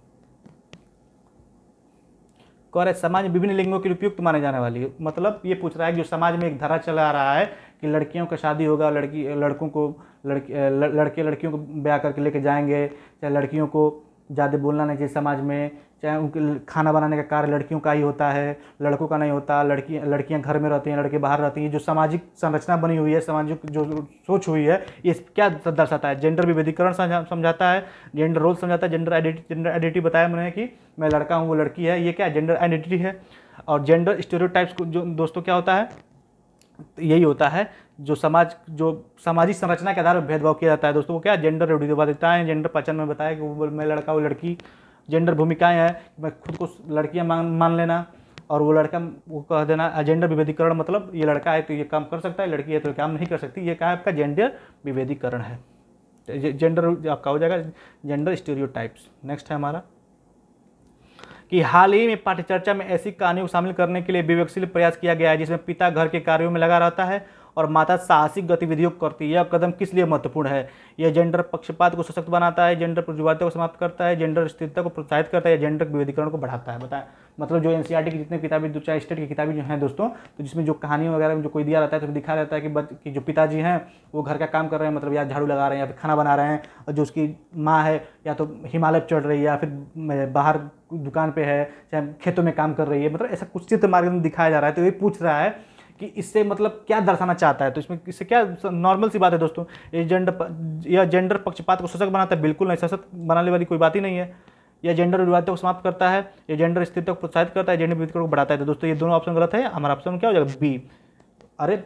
कह रहे समाज में विभिन्न लिंगों के लिए उपयुक्त माने जाने वाली, मतलब ये पूछ रहा है कि जो समाज में एक धारा चला आ रहा है कि लड़कियों का शादी होगा, लड़कों को लड़के लड़कियों को ब्याह करके लेके जाएंगे, चाहे लड़कियों को ज़्यादा बोलना नहीं चाहिए समाज में, चाहे उनके खाना बनाने का कार्य लड़कियों का ही होता है, लड़कों का नहीं होता, लड़कियां घर में रहती हैं, लड़के बाहर रहती हैं। जो सामाजिक संरचना बनी हुई है, सामाजिक जो सोच हुई है, ये क्या दर्शाता है, जेंडर विभेदीकरण समझाता है, जेंडर रोल समझाता है, जेंडर आइडेंटिटी बताया मैंने कि मैं लड़का हूँ वो लड़की है, ये क्या जेंडर आइडेंटिटी है। और जेंडर स्टेरियोटाइप्स को जो दोस्तों क्या होता है, यही होता है जो सामाजिक संरचना के आधार पर भेदभाव किया जाता है दोस्तों, वो क्या जेंडर रूढ़िवादिताएं, जेंडर पहचान में बताया कि वो मैं लड़का वो लड़की, जेंडर भूमिकाएं हैं, मैं खुद को लड़कियां मान लेना और वो लड़का वो कह देना। जेंडर विभेदीकरण मतलब ये लड़का है तो ये काम कर सकता है, लड़की है तो काम नहीं कर सकती, ये क्या है आपका जेंडर विभेदीकरण है। जेंडर आपका हो जाएगा जेंडर स्टीरियोटाइप्स। नेक्स्ट है हमारा कि हाल ही में पाठ्यचर्चा में ऐसी कहानियों को शामिल करने के लिए विवेकशील प्रयास किया गया है जिसमें पिता घर के कार्यों में लगा रहता है और माता साहसिक गतिविधियों को करती है। यह कदम किस लिए महत्वपूर्ण है, यह जेंडर पक्षपात को सशक्त बनाता है, जेंडर प्रतिवादिता को समाप्त करता है, जेंडर स्थिरता को प्रोत्साहित करता है, जेंडर विभेदीकरण को बढ़ाता है। बताएं, मतलब जो एनसीईआरटी की जितने किताबें, दो चार स्टेट की किताबें जो हैं दोस्तों, तो जिसमें जो कहानियों वगैरह में जो कोई दिया रहता है तो दिखा रहता है कि जो पिताजी हैं वो घर का काम कर रहे हैं, मतलब या झाड़ू लगा रहे हैं या फिर खाना बना रहे हैं, और जो उसकी माँ है या तो हिमालय पर चढ़ रही है या फिर बाहर दुकान पे है, चाहे खेतों में काम कर रही है, मतलब ऐसा कुछ चित्र मार्ग में दिखाया जा रहा है। तो ये पूछ रहा है कि इससे मतलब क्या दर्शाना चाहता है, तो इसमें इससे क्या नॉर्मल सी बात है दोस्तों, ये जेंडर पक्षपात को सशक्त बनाता है, बिल्कुल नहीं, सशक्त बनाने वाली कोई बात ही नहीं है। यह जेंडर विवादिता को समाप्त करता है, ये जेंडर स्थिरता को प्रोत्साहित करता है, जेंडर विविधता को बढ़ाता है। तो दोस्तों ये दोनों ऑप्शन गलत है, हमारा ऑप्शन क्या हो जाएगा बी। अरे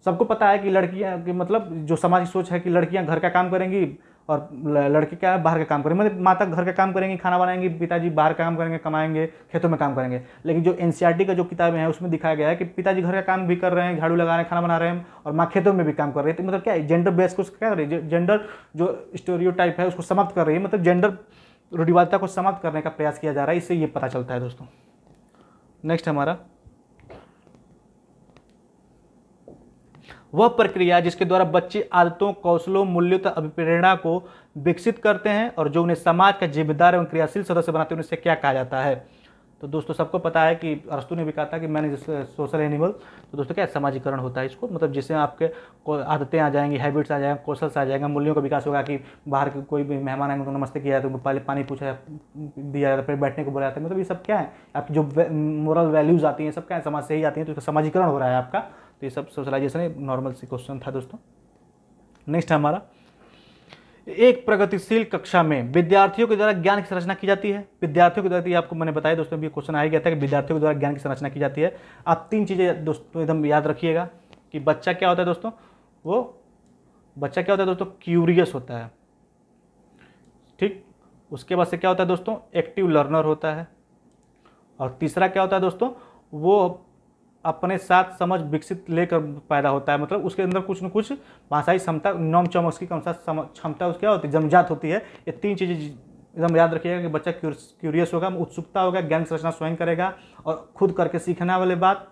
सबको पता है कि लड़कियां की मतलब जो समाज की सोच है कि लड़कियां घर का काम करेंगी और लड़के क्या है बाहर का काम करेंगे, मतलब माता घर का काम करेंगी, खाना बनाएंगी, पिताजी बाहर का काम करेंगे, कमाएंगे, खेतों में काम करेंगे। लेकिन जो एनसीईआरटी का जो किताबें हैं उसमें दिखाया गया है कि पिताजी घर का काम भी कर रहे हैं, झाड़ू लगा रहे हैं, खाना बना रहे हैं, और माँ खेतों में भी काम कर रही है। तो मतलब क्या है, जेंडर बेस को क्या कर रही है, जेंडर जो स्टेरियोटाइप है उसको समाप्त कर रही है, मतलब जेंडर रूढ़िवादिता को समाप्त करने का प्रयास किया जा रहा है, इससे ये पता चलता है दोस्तों। नेक्स्ट हमारा वह प्रक्रिया जिसके द्वारा बच्चे आदतों, कौशलों, मूल्यों तथा अभिप्रेरणा को विकसित करते हैं और जो उन्हें समाज का जिम्मेदार एवं क्रियाशील सदस्य बनाते हैं, उन्हें क्या कहा जाता है। तो दोस्तों सबको पता है कि अरस्तु ने भी कहा था कि मैंने सोशल एनिमल, तो दोस्तों क्या समाजीकरण होता है इसको, मतलब जिससे आपके आदतें आ जाएंगी, हैबिट्स आ जाएंगे, कौशल आ जाएगा, मूल्यों का विकास होगा कि बाहर के कोई भी मेहमान आएंगे तो नमस्ते किया है तो पहले पानी पूछा दिया जाता है, फिर बैठने को बोला जाता है, मतलब ये सब क्या है आपकी जो मोरल वैल्यूज़ आती हैं सब क्या है समाज से ही आती हैं, तो इसका समाजीकरण हो रहा है आपका। तो ये सब सोशलाइजेशन नॉर्मल सी क्वेश्चन था दोस्तों। नेक्स्ट हमारा एक प्रगतिशील कक्षा में विद्यार्थियों के द्वारा ज्ञान की संरचना की जाती है। विद्यार्थियों के द्वारा, ये आपको मैंने बताया दोस्तों, भी क्वेश्चन आ गया था कि विद्यार्थियों के द्वारा ज्ञान की संरचना की जाती है। आप तीन चीज़ें दोस्तों एकदम याद रखिएगा कि बच्चा क्या होता है दोस्तों, वो बच्चा क्या होता है दोस्तों, क्यूरियस होता है, ठीक। उसके बाद से क्या होता है दोस्तों, एक्टिव लर्नर होता है। और तीसरा क्या होता है दोस्तों, वो अपने साथ समझ विकसित लेकर पैदा होता है, मतलब उसके अंदर कुछ न कुछ भाषाई क्षमता, नॉम चम उसकी कौन सा क्षमता उसकी क्या होती है, जन्मजात होती है। ये 3 चीज़ें एकदम याद रखिएगा कि बच्चा क्यूरियस होगा, उत्सुकता होगा, ज्ञान संरचना स्वयं करेगा और खुद करके सीखने वाले बात,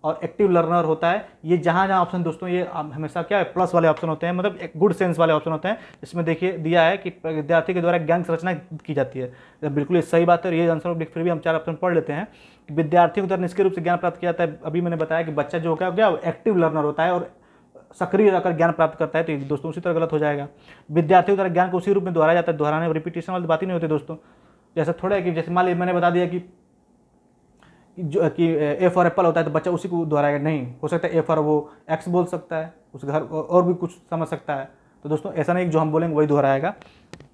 और एक्टिव लर्नर होता है। ये जहाँ जहाँ ऑप्शन दोस्तों ये हमेशा क्या है, प्लस वाले ऑप्शन होते हैं, मतलब एक गुड सेंस वाले ऑप्शन होते हैं। इसमें देखिए दिया है कि विद्यार्थी के द्वारा ज्ञान संरचना की जाती है, तो बिल्कुल ये सही बात है। ये आंसर फिर भी हम 4 ऑप्शन पढ़ लेते हैं कि विद्यार्थियों के द्वारा निष्क्रिय रूप से ज्ञान प्राप्त किया जाता है। अभी मैंने बताया कि बच्चा जो होगा क्या एक्टिव लर्नर होता है और सक्रिय रहकर ज्ञान प्राप्त करता है, तो ये दोस्तों उसी तरह गलत हो जाएगा। विद्यार्थियों द्वारा ज्ञान को उसी रूप में दोहराया जाता है, दोहराने रिपीटेशन वाली बात ही नहीं होती दोस्तों। जैसा थोड़ा है कि जैसे मान लीजिए मैंने बता दिया कि ए फॉर एप्पल होता है, तो बच्चा उसी को दोहराएगा नहीं, हो सकता है ए फॉर वो एक्स बोल सकता है, उस घर और भी कुछ समझ सकता है। तो दोस्तों ऐसा नहीं जो हम बोलेंगे वही दोहराएगा।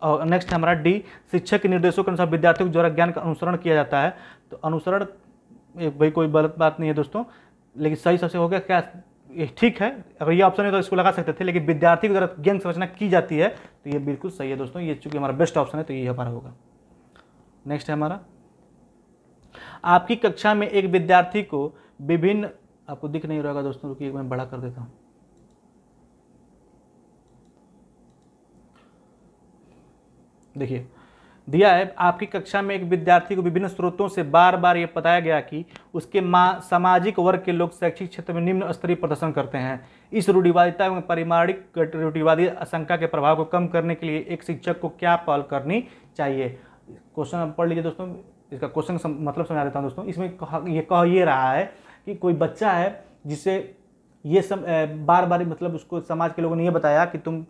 और नेक्स्ट हमारा डी, शिक्षक के निर्देशों के अनुसार विद्यार्थियों के द्वारा ज्ञान का अनुसरण किया जाता है। तो अनुसरण भाई कोई गलत बात नहीं है दोस्तों, लेकिन सही सबसे हो गया क्या, ये ठीक है। अगर ये ऑप्शन है तो इसको लगा सकते थे, लेकिन विद्यार्थी की द्वारा ज्ञान संरचना की जाती है, तो ये बिल्कुल सही है दोस्तों। ये चूंकि हमारा बेस्ट ऑप्शन है तो ये हमारा होगा। नेक्स्ट है हमारा, आपकी कक्षा में एक विद्यार्थी को विभिन्न, आपको दिख नहीं रहेगा दोस्तों, रुकिए मैं बड़ा कर देता हूं। देखिए दिया है, आपकी कक्षा में एक विद्यार्थी को विभिन्न स्रोतों से बार बार यह बताया गया कि उसके सामाजिक वर्ग के लोग शैक्षिक क्षेत्र में निम्न स्तरीय प्रदर्शन करते हैं। इस रूढ़िवादिता एवं परिमाणिक रूढ़िवादी आशंका के प्रभाव को कम करने के लिए एक शिक्षक को क्या पहल करनी चाहिए। क्वेश्चन आप पढ़ लीजिए दोस्तों, इसका क्वेश्चन मतलब समझा देता हूँ दोस्तों। इसमें कह ये रहा है कि कोई बच्चा है जिसे ये बार बार मतलब उसको समाज के लोगों ने ये बताया कि तुम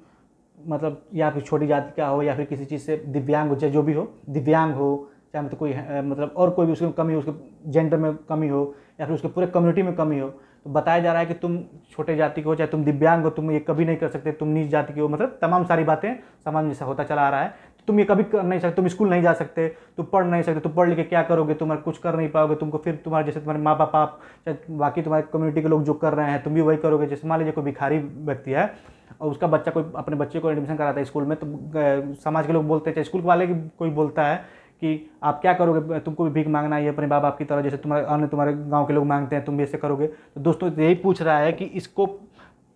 मतलब या फिर छोटी जाति का हो या फिर किसी चीज़ से दिव्यांग हो, चाहे जो भी हो, दिव्यांग हो चाहे मतलब कोई मतलब और कोई भी उसकी कमी हो, उसके जेंडर में कमी हो या फिर उसके पूरे कम्युनिटी में कमी हो, तो बताया जा रहा है कि तुम छोटे जाति के हो, चाहे तुम दिव्यांग हो, तुम ये कभी नहीं कर सकते, तुम नीच जाति के हो, मतलब तमाम सारी बातें समाज में जैसा होता चला आ रहा है। तुम ये कभी कर नहीं सकते, तुम स्कूल नहीं जा सकते, तुम पढ़ नहीं सकते, तुम पढ़ लिख के क्या करोगे, तुम कुछ कर नहीं पाओगे, तुमको फिर तुम्हारे जैसे तुम्हारे माँ बाप आप चाहे बाकी तुम्हारे कम्युनिटी के लोग जो कर रहे हैं तुम भी वही करोगे। जैसे मान लीजिए कोई भिखारी व्यक्ति है और उसका बच्चा कोई अपने बच्चे को एडमिशन कराता है स्कूल में, तो समाज के लोग बोलते हैं, चाहे स्कूल वाले कोई बोलता है कि आप क्या करोगे, तुमको भी भीख मांगना है अपने माँ बाप की तरह, जैसे तुम्हारे अन्य तुम्हारे गाँव के लोग मांगते हैं, तुम भी ऐसे करोगे। तो दोस्तों यही पूछ रहा है कि इसको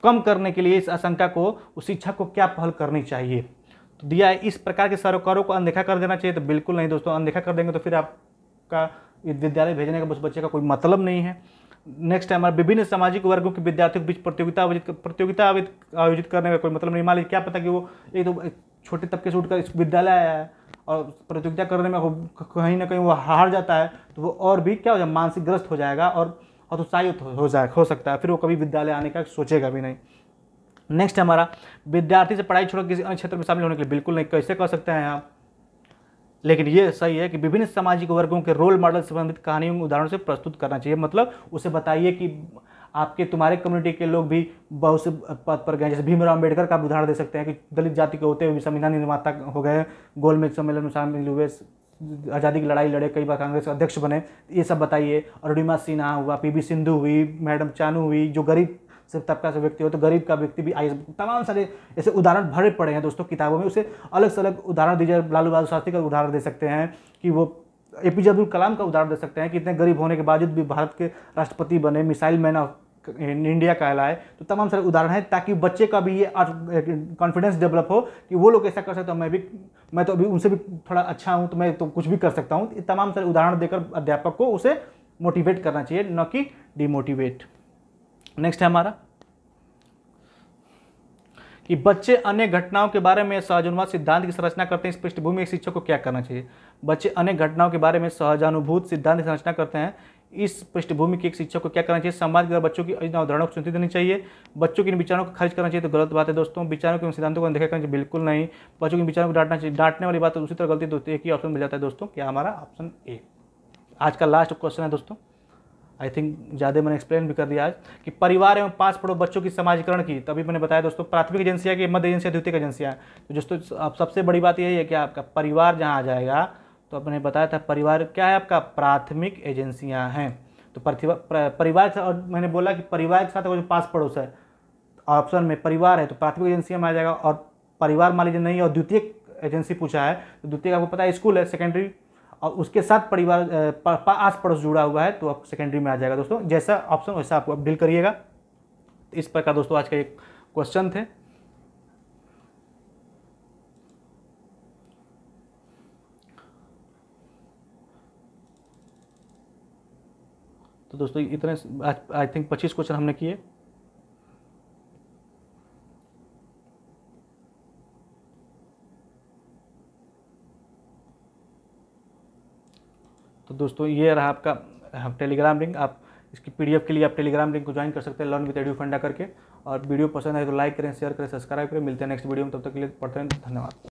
कम करने के लिए, इस आशंका को, उस शिक्षक को क्या पहल करनी चाहिए। तो दिया है, इस प्रकार के सरोकारों को अनदेखा कर देना चाहिए, तो बिल्कुल नहीं दोस्तों। अनदेखा कर देंगे तो फिर आपका विद्यालय भेजने का उस बच्चे का कोई मतलब नहीं है। नेक्स्ट है हमारा, विभिन्न सामाजिक वर्गों के विद्यार्थियों के बीच प्रतियोगिता आयोजित करने का कोई मतलब नहीं। मान लीजिए क्या पता कि वो एक तो छोटे तबके से उठकर इस विद्यालय आया है और प्रतियोगिता करने में कहीं ना कहीं वो हार जाता है, तो वो और भी क्या हो जाए, मानसिक ग्रस्त हो जाएगा और हतोत्साहित हो सकता है, फिर वो कभी विद्यालय आने का सोचेगा भी नहीं। नेक्स्ट हमारा, विद्यार्थी से पढ़ाई छोड़कर किसी अन्य क्षेत्र में शामिल होने के लिए बिल्कुल नहीं, कैसे कर सकते हैं आप। लेकिन ये सही है कि विभिन्न सामाजिक वर्गों के रोल मॉडल संबंधित कहानियों के उदाहरण से प्रस्तुत करना चाहिए। मतलब उसे बताइए कि आपके तुम्हारे कम्युनिटी के लोग भी बहुत से पद पर गए, जैसे भीमराव अम्बेडकर का उदाहरण दे सकते हैं कि दलित जाति के होते हुए संविधान निर्माता हो गए, गोलमेज सम्मेलन में शामिल हुए, आज़ादी की लड़ाई लड़े, कई बार कांग्रेस अध्यक्ष बने, ये सब बताइए। अरुणिमा सिन्हा हुआ, पीवी सिंधु हुई, मैडम चानू हुई, जो गरीब सिर्फ तबका से व्यक्ति हो तो गरीब का व्यक्ति भी आईएएस, तमाम सारे ऐसे उदाहरण भरे पड़े हैं दोस्तों किताबों में। उसे अलग से अलग उदाहरण दीजिए। लालू बहादुर शास्त्री का उदाहरण दे सकते हैं कि वो एपीजे अब्दुल कलाम का उदाहरण दे सकते हैं कि इतने गरीब होने के बावजूद भी भारत के राष्ट्रपति बने, मिसाइल मैन ऑफ इंडिया कहलाए। तो तमाम सारे उदाहरण हैं ताकि बच्चे का भी ये कॉन्फिडेंस डेवलप हो कि वो लोग ऐसा कर सकते हैं, मैं तो अभी उनसे भी थोड़ा अच्छा हूँ, तो मैं तो कुछ भी कर सकता हूँ। तमाम सारे उदाहरण देकर अध्यापक को उसे मोटिवेट करना चाहिए, न कि डिमोटिवेट। नेक्स्ट है हमारा कि बच्चे अन्य घटनाओं के बारे में सहजानुभूत सिद्धांत की संरचना करते हैं, इस पृष्ठभूमि में एक शिक्षक को क्या करना चाहिए। बच्चे अन्य घटनाओं के बारे में सहजानुभूत सिद्धांत की संरचना करते हैं, इस पृष्ठभूमि के एक शिक्षक को क्या करना चाहिए। समाज के बच्चों की अवधारणाओं को सुनती देनी चाहिए, बच्चों के इन विचारों को खारिज करना चाहिए, तो गलत बात है दोस्तों। विचारों के सिद्धांतों को अनदेखा करना चाहिए, बिल्कुल नहीं। बच्चों के विचारों को डांटना चाहिए, डांटने वाली बात तो उसी तरह गलती दोस्तों। एक ही ऑप्शन मिल जाता है दोस्तों, क्या हमारा ऑप्शन ए। आज का लास्ट क्वेश्चन है दोस्तों, आई थिंक ज़्यादा मैंने एक्सप्लेन भी कर दिया आज, कि परिवार एवं 5 पढ़ो बच्चों की समाजीकरण की। तभी मैंने बताया दोस्तों, प्राथमिक एजेंसियाँ की, मध्य एजेंसियाँ, द्वितीयक एजेंसियाँ। तो दोस्तों अब सबसे बड़ी बात यही है कि आपका परिवार जहाँ आ जाएगा, तो अपने बताया था परिवार क्या है, आपका प्राथमिक एजेंसियाँ हैं। तो परिवार के साथ, और मैंने बोला कि परिवार के साथ अगर जो 5 पड़ोस है ऑप्शन में परिवार है तो प्राथमिक एजेंसियाँ में आ जाएगा। और परिवार मान लीजिए नहीं और द्वितीयक एजेंसी पूछा है, तो द्वितीयक आपको पता है स्कूल है, सेकेंडरी, और उसके साथ परिवार आस पड़ोस जुड़ा हुआ है तो आप सेकेंडरी में आ जाएगा दोस्तों। जैसा ऑप्शन वैसा आप डील करिएगा। इस प्रकार दोस्तों आज का एक क्वेश्चन थे। तो दोस्तों इतने आई थिंक 25 क्वेश्चन हमने किए। तो दोस्तों ये रहा आपका टेलीग्राम लिंक। आप इसकी पीडीएफ के लिए आप टेलीग्राम लिंक को ज्वाइन कर सकते हैं, लर्न विद एडू फंडा करके। और वीडियो पसंद आए तो लाइक करें, शेयर करें, सब्सक्राइब करें। मिलते हैं नेक्स्ट वीडियो में, तब तक के लिए पढ़ते हैं, धन्यवाद।